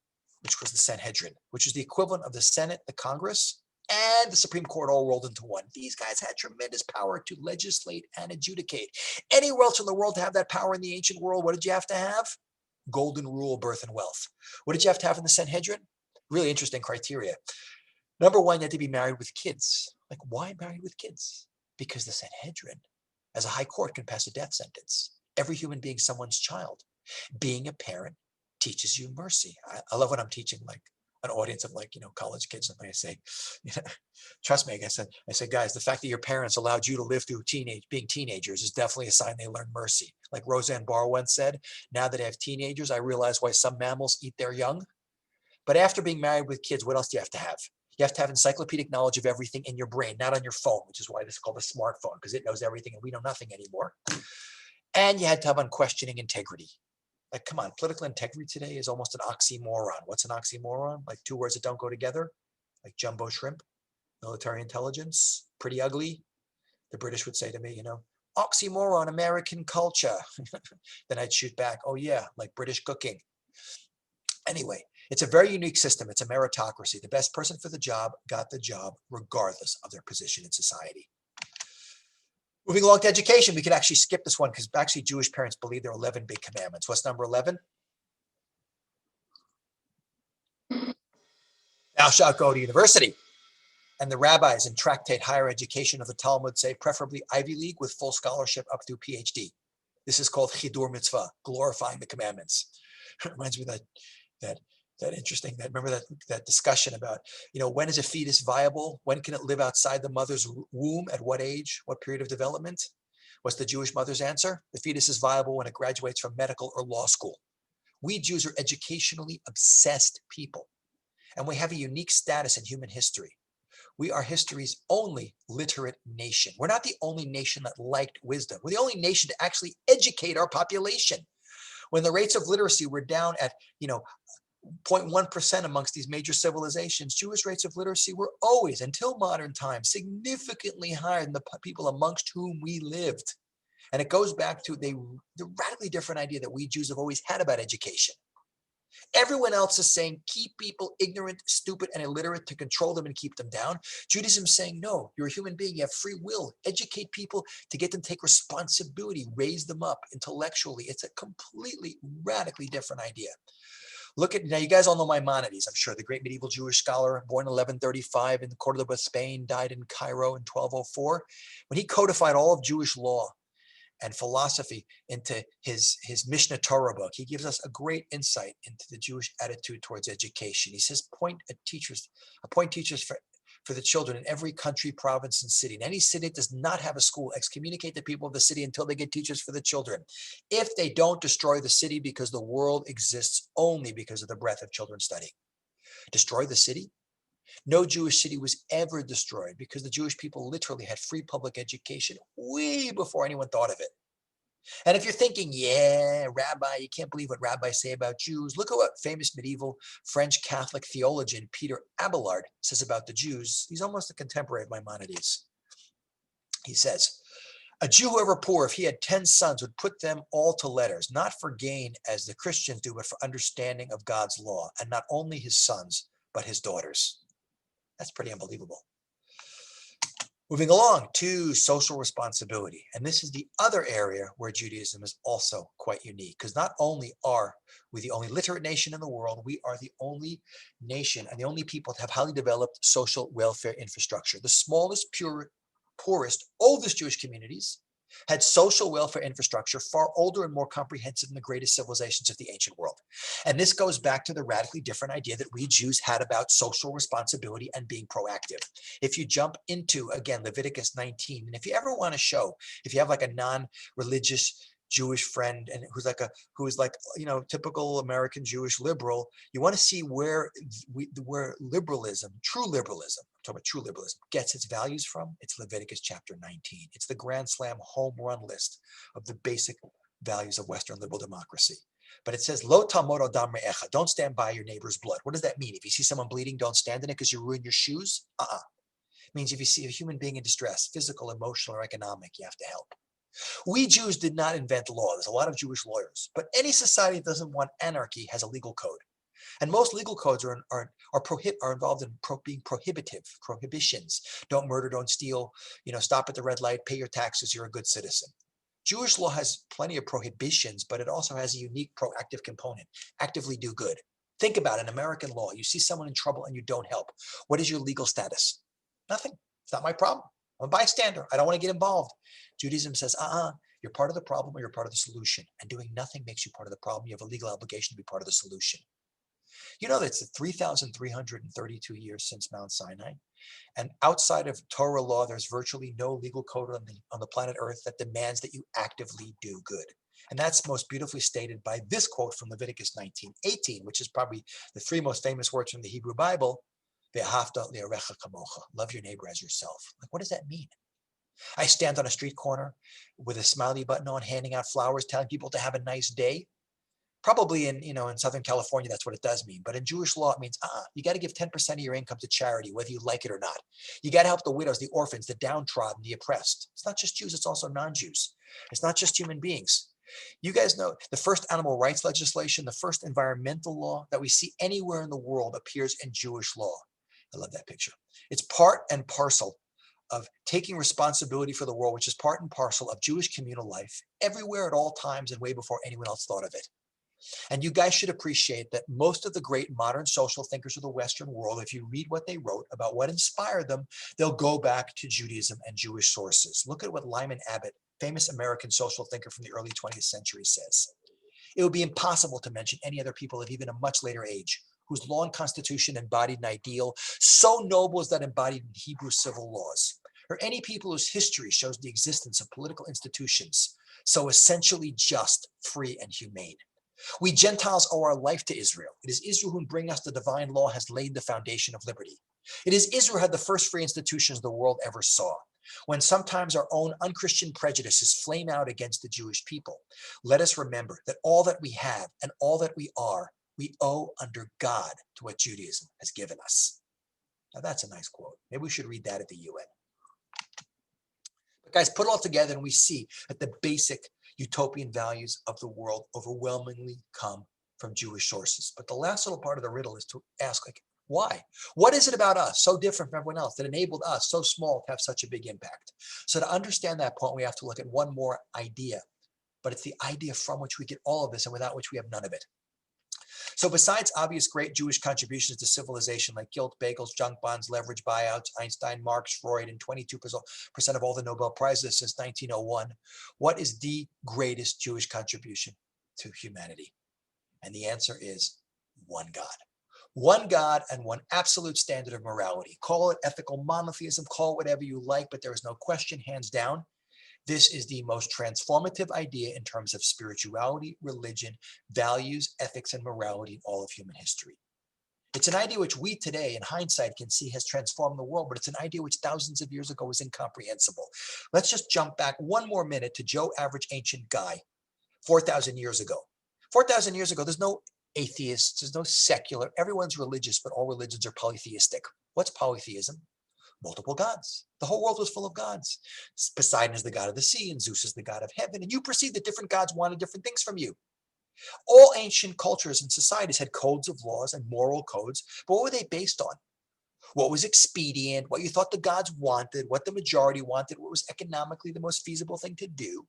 which was the Sanhedrin, which is the equivalent of the Senate, the Congress, and the Supreme Court all rolled into one. These guys had tremendous power to legislate and adjudicate. Anywhere else in the world to have that power in the ancient world, what did you have to have? Golden rule, birth, and wealth. What did you have to have in the Sanhedrin? Really interesting criteria. Number one, you had to be married with kids. Like, why married with kids? Because the Sanhedrin, as a high court, can pass a death sentence. Every human being is someone's child. Being a parent teaches you mercy. I love when I'm teaching like an audience of like, college kids. And I say, trust me, I said, guys, the fact that your parents allowed you to live through being teenagers is definitely a sign they learned mercy. Like Roseanne Barr once said, now that I have teenagers, I realize why some mammals eat their young. But after being married with kids, what else do you have to have? You have to have encyclopedic knowledge of everything in your brain, not on your phone, which is why this is called a smartphone, because it knows everything and we know nothing anymore. And you had to have unquestioning integrity. Like, come on, political integrity today is almost an oxymoron. What's an oxymoron? Like two words that don't go together, like jumbo shrimp, military intelligence, pretty ugly. The British would say to me, oxymoron, American culture. Then I'd shoot back, oh yeah, like British cooking. Anyway, it's a very unique system. It's a meritocracy. The best person for the job got the job regardless of their position in society. Moving along to education, we could actually skip this one because actually Jewish parents believe there are 11 big commandments. What's number 11? Thou shalt go to university. And the rabbis in Tractate Higher Education of the Talmud say preferably Ivy League with full scholarship up through PhD. This is called Chidur Mitzvah, glorifying the commandments. It reminds me of that interesting, remember that discussion about, when is a fetus viable? When can it live outside the mother's womb? At what age? What period of development? What's the Jewish mother's answer? The fetus is viable when it graduates from medical or law school. We Jews are educationally obsessed people, and we have a unique status in human history. We are history's only literate nation. We're not the only nation that liked wisdom. We're the only nation to actually educate our population. When the rates of literacy were down at, 0.1% amongst these major civilizations, Jewish rates of literacy were always, until modern times, significantly higher than the people amongst whom we lived. And it goes back to the radically different idea that we Jews have always had about education. Everyone else is saying, keep people ignorant, stupid, and illiterate to control them and keep them down. Judaism is saying, no, you're a human being, you have free will. Educate people to get them to take responsibility, raise them up intellectually. It's a completely, radically different idea. Now you guys all know Maimonides, I'm sure, the great medieval Jewish scholar, born in 1135 in Cordoba, Spain, died in Cairo in 1204. When he codified all of Jewish law and philosophy into his Mishnah Torah book, he gives us a great insight into the Jewish attitude towards education. He says, appoint teachers for the children in every country, province, and city. In any city that does not have a school, excommunicate the people of the city until they get teachers for the children. If they don't, destroy the city, because the world exists only because of the breath of children studying. Destroy the city? No Jewish city was ever destroyed because the Jewish people literally had free public education way before anyone thought of it. And if you're thinking, yeah, Rabbi, you can't believe what rabbis say about Jews, look at what famous medieval French Catholic theologian Peter Abelard says about the Jews. He's almost a contemporary of Maimonides. He says, a Jew, however poor, if he had 10 sons, would put them all to letters, not for gain as the Christians do, but for understanding of God's law, and not only his sons, but his daughters. That's pretty unbelievable. Moving along to social responsibility. And this is the other area where Judaism is also quite unique, because not only are we the only literate nation in the world, we are the only nation and the only people to have highly developed social welfare infrastructure. The smallest, poorest, oldest Jewish communities had social welfare infrastructure far older and more comprehensive than the greatest civilizations of the ancient world. And this goes back to the radically different idea that we Jews had about social responsibility and being proactive. If you jump into, again, Leviticus 19, and if you ever want to show, if you have like a non-religious Jewish friend and who's like typical American Jewish liberal, you want to see where liberalism, true liberalism, I'm talking about true liberalism, gets its values from. It's Leviticus chapter 19. It's the grand slam home run list of the basic values of Western liberal democracy. But it says, Lo tamod al dam re'echa, don't stand by your neighbor's blood. What does that mean? If you see someone bleeding, don't stand in it because you ruin your shoes? It means if you see a human being in distress, physical, emotional, or economic, you have to help. We Jews did not invent law. There's a lot of Jewish lawyers, but any society that doesn't want anarchy has a legal code. And most legal codes are involved in being prohibitions. Don't murder, don't steal, stop at the red light, pay your taxes, you're a good citizen. Jewish law has plenty of prohibitions, but it also has a unique proactive component. Actively do good. Think about it, in American law, you see someone in trouble and you don't help. What is your legal status? Nothing. It's not my problem. I'm a bystander. I don't want to get involved. Judaism says, you're part of the problem or you're part of the solution. And doing nothing makes you part of the problem. You have a legal obligation to be part of the solution. You know that it's 3,332 years since Mount Sinai. And outside of Torah law, there's virtually no legal code on the planet Earth that demands that you actively do good. And that's most beautifully stated by this quote from Leviticus 19:18, which is probably the three most famous words from the Hebrew Bible. Ve'ahavta li'arecha kamocha. Love your neighbor as yourself. Like, what does that mean? I stand on a street corner with a smiley button on, handing out flowers, telling people to have a nice day. Probably in Southern California, that's what it does mean. But in Jewish law, it means, you got to give 10% of your income to charity, whether you like it or not. You got to help the widows, the orphans, the downtrodden, the oppressed. It's not just Jews, it's also non-Jews. It's not just human beings. You guys know the first animal rights legislation, the first environmental law that we see anywhere in the world appears in Jewish law. I love that picture. It's part and parcel of taking responsibility for the world, which is part and parcel of Jewish communal life everywhere at all times and way before anyone else thought of it. And you guys should appreciate that most of the great modern social thinkers of the Western world, if you read what they wrote about what inspired them, they'll go back to Judaism and Jewish sources. Look at what Lyman Abbott, famous American social thinker from the early 20th century, says. It would be impossible to mention any other people of even a much later age whose law and constitution embodied an ideal so noble as that embodied in Hebrew civil laws, or any people whose history shows the existence of political institutions so essentially just, free, and humane. We Gentiles owe our life to Israel. It is Israel who, bringing us the divine law, has laid the foundation of liberty. It is Israel who had the first free institutions the world ever saw. When sometimes our own unchristian prejudices flame out against the Jewish people, let us remember that all that we have and all that we are, we owe under God to what Judaism has given us. Now that's a nice quote. Maybe we should read that at the UN. But guys, put it all together and we see that the basic utopian values of the world overwhelmingly come from Jewish sources. But the last little part of the riddle is to ask, why? What is it about us so different from everyone else that enabled us so small to have such a big impact? So to understand that point, we have to look at one more idea, but it's the idea from which we get all of this and without which we have none of it. So besides obvious great Jewish contributions to civilization like gilt bagels, junk bonds, leverage buyouts, Einstein, Marx, Freud, and 22% of all the Nobel Prizes since 1901, what is the greatest Jewish contribution to humanity? And the answer is one God. One God and one absolute standard of morality. Call it ethical monotheism, call it whatever you like, but there is no question, hands down, this is the most transformative idea in terms of spirituality, religion, values, ethics, and morality in all of human history. It's an idea which we today, in hindsight, can see has transformed the world, but it's an idea which thousands of years ago was incomprehensible. Let's just jump back one more minute to Joe Average Ancient Guy, 4,000 years ago. 4,000 years ago, there's no atheists, there's no secular, everyone's religious, but all religions are polytheistic. What's polytheism? Multiple gods. The whole world was full of gods. Poseidon is the god of the sea, and Zeus is the god of heaven, and you perceive that different gods wanted different things from you. All ancient cultures and societies had codes of laws and moral codes, but what were they based on? What was expedient, what you thought the gods wanted, what the majority wanted, what was economically the most feasible thing to do.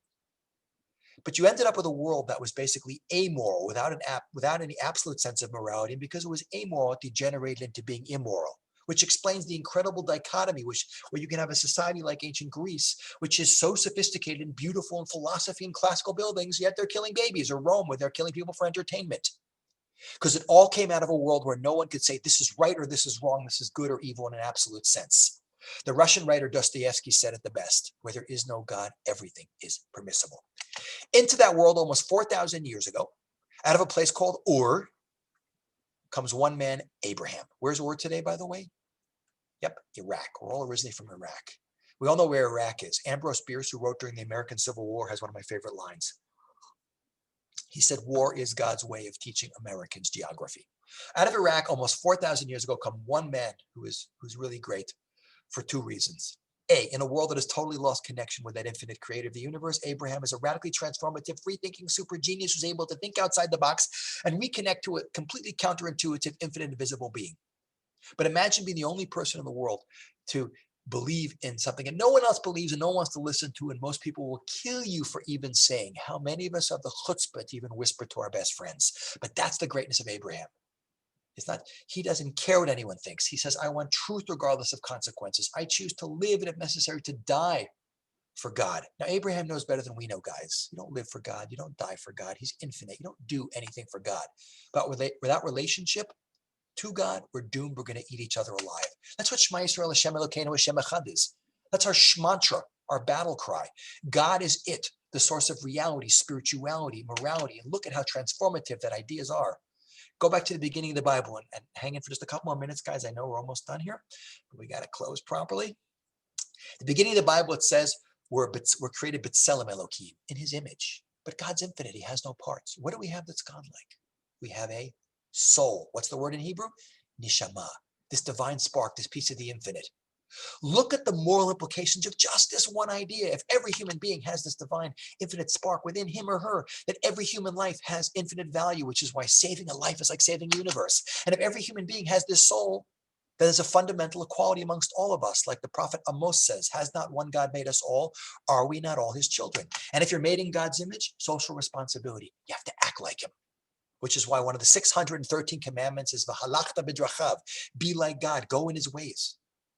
But you ended up with a world that was basically amoral, without any absolute sense of morality, and because it was amoral, it degenerated into being immoral, which explains the incredible dichotomy where you can have a society like ancient Greece, which is so sophisticated and beautiful in philosophy and classical buildings, yet they're killing babies, or Rome, where they're killing people for entertainment. Because it all came out of a world where no one could say this is right or this is wrong, this is good or evil in an absolute sense. The Russian writer Dostoevsky said it the best: where there is no God, everything is permissible. Into that world almost 4,000 years ago, out of a place called Ur, comes one man, Abraham. Where's Ur today, by the way? Yep, Iraq. We're all originally from Iraq. We all know where Iraq is. Ambrose Bierce, who wrote during the American Civil War, has one of my favorite lines. He said, "War is God's way of teaching Americans geography." Out of Iraq, almost 4,000 years ago, come one man who's really great for two reasons. A, in a world that has totally lost connection with that infinite creator of the universe, Abraham is a radically transformative, free-thinking super genius who's able to think outside the box and reconnect to a completely counterintuitive, infinite, invisible being. But imagine being the only person in the world to believe in something and no one else believes and no one wants to listen to, and most people will kill you for even saying. How many of us have the chutzpah to even whisper to our best friends? But that's the greatness of Abraham. It's not, he doesn't care what anyone thinks. He says, I want truth regardless of consequences. I choose to live and if necessary to die for God. Now, Abraham knows better than we know, guys. You don't live for God. You don't die for God. He's infinite. You don't do anything for God. But without relationship to God, we're doomed. We're going to eat each other alive. That's what Shema Yisrael Hashem Elokeinu Hashem Echad is. That's our mantra, our battle cry. God is it, the source of reality, spirituality, morality. And look at how transformative that ideas are. Go back to the beginning of the Bible and hang in for just a couple more minutes, guys. I know we're almost done here, but we got to close properly. The beginning of the Bible, it says we're created b'tselem Elokim, in his image. But God's infinite. He has no parts. What do we have that's God-like? We have a soul. What's the word in Hebrew? Nishama. This divine spark, this piece of the infinite. Look at the moral implications of just this one idea. If every human being has this divine infinite spark within him or her, that every human life has infinite value, which is why saving a life is like saving a universe. And if every human being has this soul, that is a fundamental equality amongst all of us. Like the prophet Amos says, has not one God made us all? Are we not all his children? And if you're made in God's image, social responsibility. You have to act like him. Which is why one of the 613 commandments is v'halachta b'drachav, be like God, go in his ways.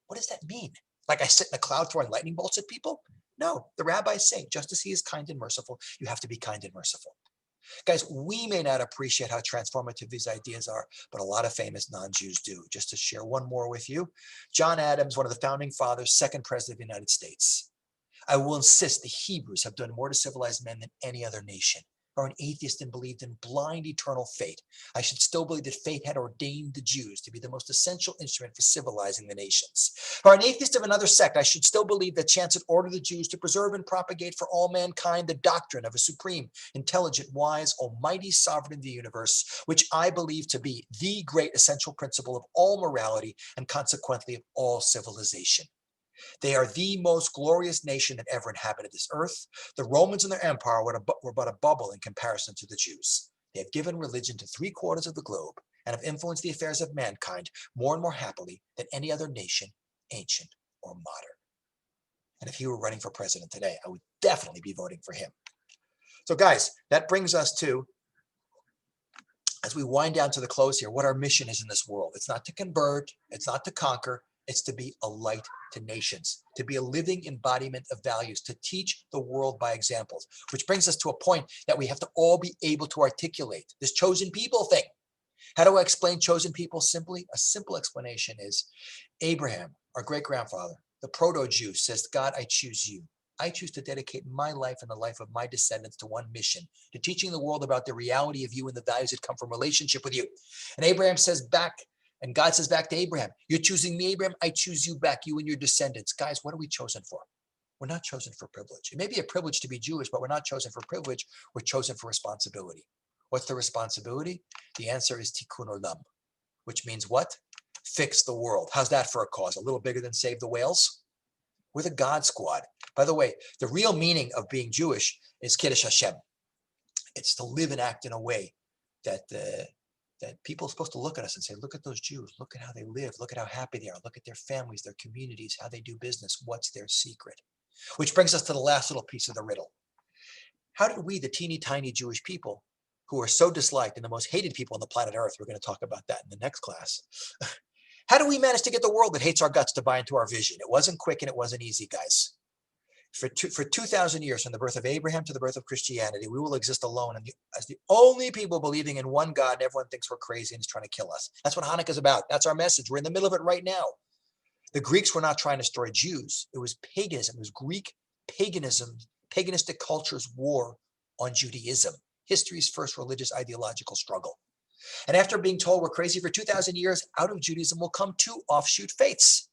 What does that mean? Like I sit in a cloud throwing lightning bolts at people? No, the rabbis say, just as he is kind and merciful, you have to be kind and merciful. Guys, we may not appreciate how transformative these ideas are, but a lot of famous non-Jews do. Just to share one more with you, John Adams, one of the founding fathers, second president of the United States. I will insist the Hebrews have done more to civilize men than any other nation. Or an atheist and believed in blind eternal fate, I should still believe that fate had ordained the Jews to be the most essential instrument for civilizing the nations. For an atheist of another sect, I should still believe that chance had ordered the Jews to preserve and propagate for all mankind the doctrine of a supreme, intelligent, wise, almighty sovereign of the universe, which I believe to be the great essential principle of all morality and consequently of all civilization. They are the most glorious nation that ever inhabited this earth. The Romans and their empire were but a bubble in comparison to the Jews. They have given religion to 3/4 of the globe and have influenced the affairs of mankind more and more happily than any other nation, ancient or modern. And if he were running for president today, I would definitely be voting for him. So guys, that brings us to, as we wind down to the close here, what our mission is in this world. It's not to convert, it's not to conquer, it's to be a light to nations, to be a living embodiment of values, to teach the world by examples, which brings us to a point that we have to all be able to articulate this chosen people thing. How do I explain chosen people simply? A simple explanation is Abraham, our great-grandfather, the proto-Jew, says, God, I choose you. I choose to dedicate my life and the life of my descendants to one mission, to teaching the world about the reality of you and the values that come from relationship with you. And Abraham says back, and God says back to Abraham, you're choosing me, Abraham, I choose you back, you and your descendants. Guys, what are we chosen for? We're not chosen for privilege. It may be a privilege to be Jewish, but we're not chosen for privilege. We're chosen for responsibility. What's the responsibility? The answer is tikkun olam, which means what? Fix the world. How's that for a cause? A little bigger than save the whales? We're the God Squad. By the way, the real meaning of being Jewish is Kiddush Hashem. It's to live and act in a way that people are supposed to look at us and say, look at those Jews, look at how they live, look at how happy they are, look at their families, their communities, how they do business, what's their secret? Which brings us to the last little piece of the riddle. How did we, the teeny tiny Jewish people, who are so disliked and the most hated people on the planet Earth, we're going to talk about that in the next class, how do we manage to get the world that hates our guts to buy into our vision? It wasn't quick and it wasn't easy, guys. For 2,000 years, from the birth of Abraham to the birth of Christianity, we will exist alone as the only people believing in one God, and everyone thinks we're crazy and is trying to kill us. That's what Hanukkah is about. That's our message. We're in the middle of it right now. The Greeks were not trying to destroy Jews. It was paganism. It was Greek paganism, paganistic culture's war on Judaism, history's first religious ideological struggle. And after being told we're crazy for 2,000 years, out of Judaism will come two offshoot faiths,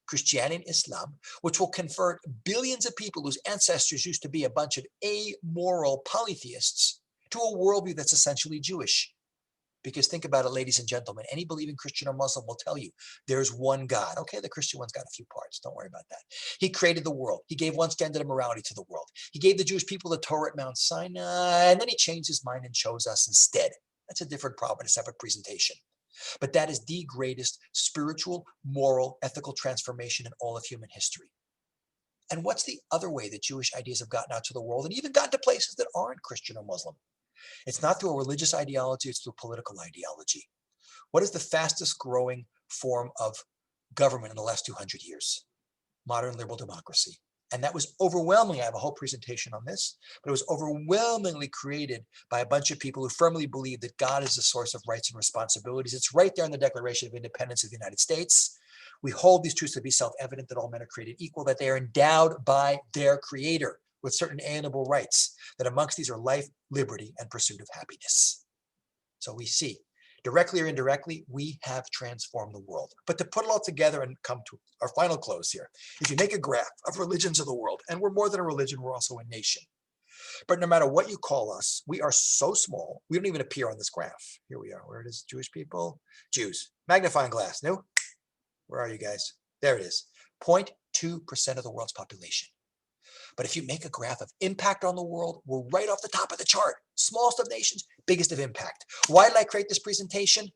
Christianity and Islam, which will convert billions of people whose ancestors used to be a bunch of amoral polytheists to a worldview that's essentially Jewish. Because think about it, ladies and gentlemen, any believing Christian or Muslim will tell you there's one God. Okay, the Christian one's got a few parts. Don't worry about that. He created the world. He gave one standard of morality to the world. He gave the Jewish people the Torah at Mount Sinai, and then he changed his mind and chose us instead. That's a different problem, a separate presentation. But that is the greatest spiritual, moral, ethical transformation in all of human history. And what's the other way that Jewish ideas have gotten out to the world and even gotten to places that aren't Christian or Muslim? It's not through a religious ideology, it's through political ideology. What is the fastest growing form of government in the last 200 years? Modern liberal democracy. And that was overwhelmingly, I have a whole presentation on this, but it was overwhelmingly created by a bunch of people who firmly believe that God is the source of rights and responsibilities. It's right there in the Declaration of Independence of the United States. We hold these truths to be self-evident, that all men are created equal, that they are endowed by their creator with certain inalienable rights, that amongst these are life, liberty, and pursuit of happiness. So we see, directly or indirectly, we have transformed the world. But to put it all together and come to our final close here, if you make a graph of religions of the world, and we're more than a religion, we're also a nation. But no matter what you call us, we are so small, we don't even appear on this graph. Here we are. Where it is, Jewish people? Jews. Magnifying glass. No? Where are you guys? There it is. 0.2% of the world's population. But if you make a graph of impact on the world, we're right off the top of the chart. Smallest of nations, biggest of impact. Why did I create this presentation?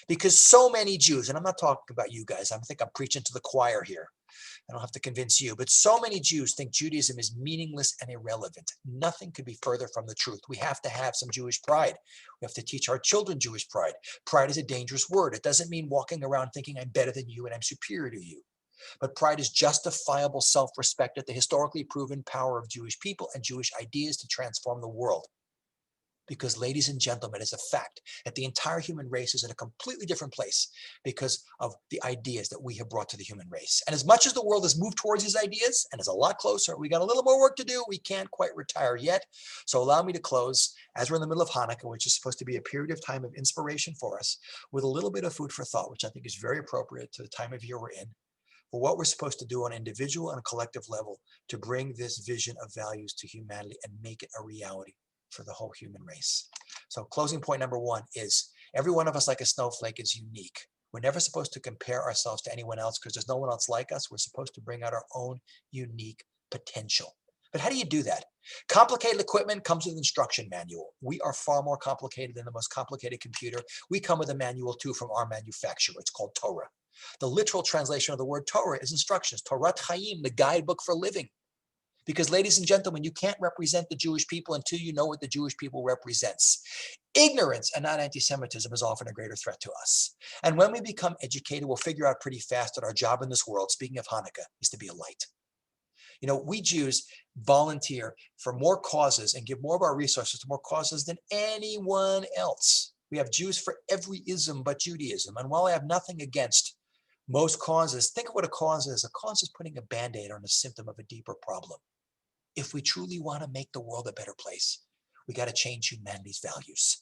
Because so many Jews, and I'm not talking about you guys, I think I'm preaching to the choir here. I don't have to convince you, but so many Jews think Judaism is meaningless and irrelevant. Nothing could be further from the truth. We have to have some Jewish pride. We have to teach our children Jewish pride. Pride is a dangerous word. It doesn't mean walking around thinking I'm better than you and I'm superior to you. But pride is justifiable self-respect at the historically proven power of Jewish people and Jewish ideas to transform the world. Because, ladies and gentlemen, it's a fact that the entire human race is in a completely different place because of the ideas that we have brought to the human race. And as much as the world has moved towards these ideas and is a lot closer, we got a little more work to do. We can't quite retire yet. So allow me to close, as we're in the middle of Hanukkah, which is supposed to be a period of time of inspiration for us, with a little bit of food for thought, which I think is very appropriate to the time of year we're in, for what we're supposed to do on an individual and a collective level to bring this vision of values to humanity and make it a reality for the whole human race. So closing point number one is every one of us, like a snowflake, is unique. We're never supposed to compare ourselves to anyone else because there's no one else like us. We're supposed to bring out our own unique potential. But how do you do that? Complicated equipment comes with an instruction manual. We are far more complicated than the most complicated computer. We come with a manual too from our manufacturer. It's called Torah. The literal translation of the word Torah is instructions. Torat Chaim, the guidebook for living. Because, ladies and gentlemen, you can't represent the Jewish people until you know what the Jewish people represents. Ignorance and not anti-Semitism is often a greater threat to us. And when we become educated, we'll figure out pretty fast that our job in this world, speaking of Hanukkah, is to be a light. You know, we Jews volunteer for more causes and give more of our resources to more causes than anyone else. We have Jews for every ism but Judaism. And while I have nothing against most causes, think of what a cause is. A cause is putting a Band-Aid on a symptom of a deeper problem. If we truly want to make the world a better place, we got to change humanity's values.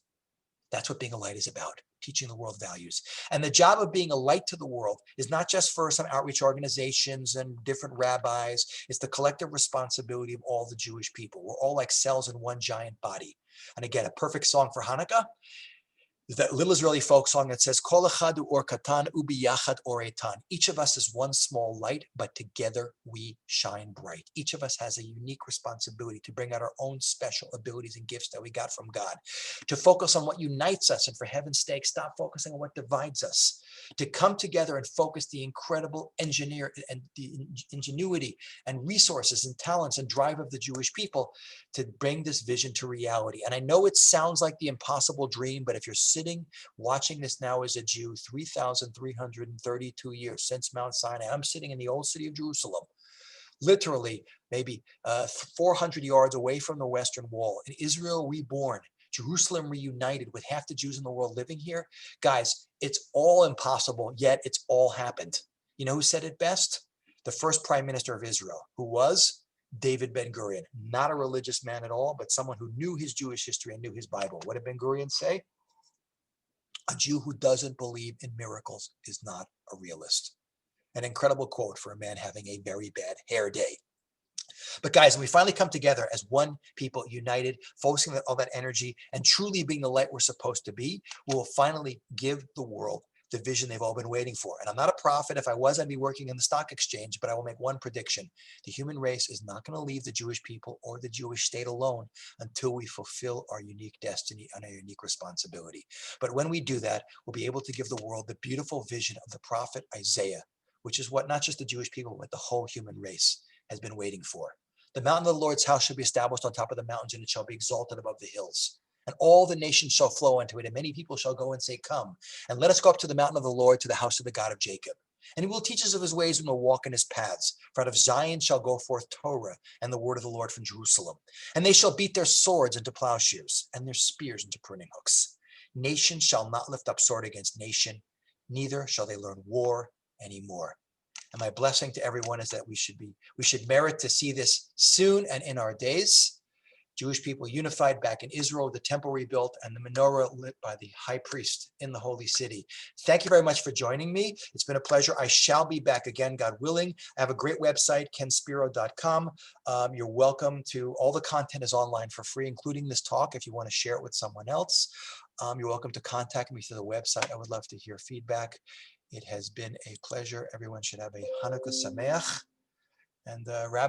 That's what being a light is about, teaching the world values. And the job of being a light to the world is not just for some outreach organizations and different rabbis. It's the collective responsibility of all the Jewish people. We're all like cells in one giant body. And again, a perfect song for Hanukkah, that little Israeli folk song that says, Kol echad or katan ubiyachad or etan. Each of us is one small light, but together we shine bright. Each of us has a unique responsibility to bring out our own special abilities and gifts that we got from God, to focus on what unites us, and for heaven's sake, stop focusing on what divides us, to come together and focus the incredible ingenuity and resources and talents and drive of the Jewish people to bring this vision to reality. And I know it sounds like the impossible dream, but if you're sitting watching this now as a Jew, 3,332 years since Mount Sinai, I'm sitting in the old city of Jerusalem, literally maybe 400 yards away from the Western Wall, in Israel reborn, Jerusalem reunited with half the Jews in the world living here. Guys, it's all impossible, yet it's all happened. You know who said it best? The first prime minister of Israel, who was David Ben-Gurion, not a religious man at all, but someone who knew his Jewish history and knew his Bible. What did Ben-Gurion say? A Jew who doesn't believe in miracles is not a realist. An incredible quote for a man having a very bad hair day. But guys, when we finally come together as one people, united, focusing all that energy and truly being the light we're supposed to be, we will finally give the world the vision they've all been waiting for. And I'm not a prophet. If I was, I'd be working in the stock exchange, but I will make one prediction. The human race is not going to leave the Jewish people or the Jewish state alone until we fulfill our unique destiny and our unique responsibility. But when we do that, we'll be able to give the world the beautiful vision of the prophet Isaiah, which is what not just the Jewish people, but the whole human race has been waiting for. The mountain of the Lord's house shall be established on top of the mountains, and it shall be exalted above the hills. And all the nations shall flow unto it, and many people shall go and say, Come, and let us go up to the mountain of the Lord, to the house of the God of Jacob. And he will teach us of his ways and will walk in his paths. For out of Zion shall go forth Torah and the word of the Lord from Jerusalem. And they shall beat their swords into plowshares and their spears into pruning hooks. Nation shall not lift up sword against nation, neither shall they learn war anymore. And my blessing to everyone is that we should merit to see this soon and in our days. Jewish people unified back in Israel, the temple rebuilt, and the menorah lit by the high priest in the holy city. Thank you very much for joining me. It's been a pleasure. I shall be back again, God willing. I have a great website, kenspiro.com. You're welcome to, all the content is online for free, including this talk, if you want to share it with someone else. You're welcome to contact me through the website. I would love to hear feedback. It has been a pleasure. Everyone should have a Hanukkah Sameach. And Rabbi,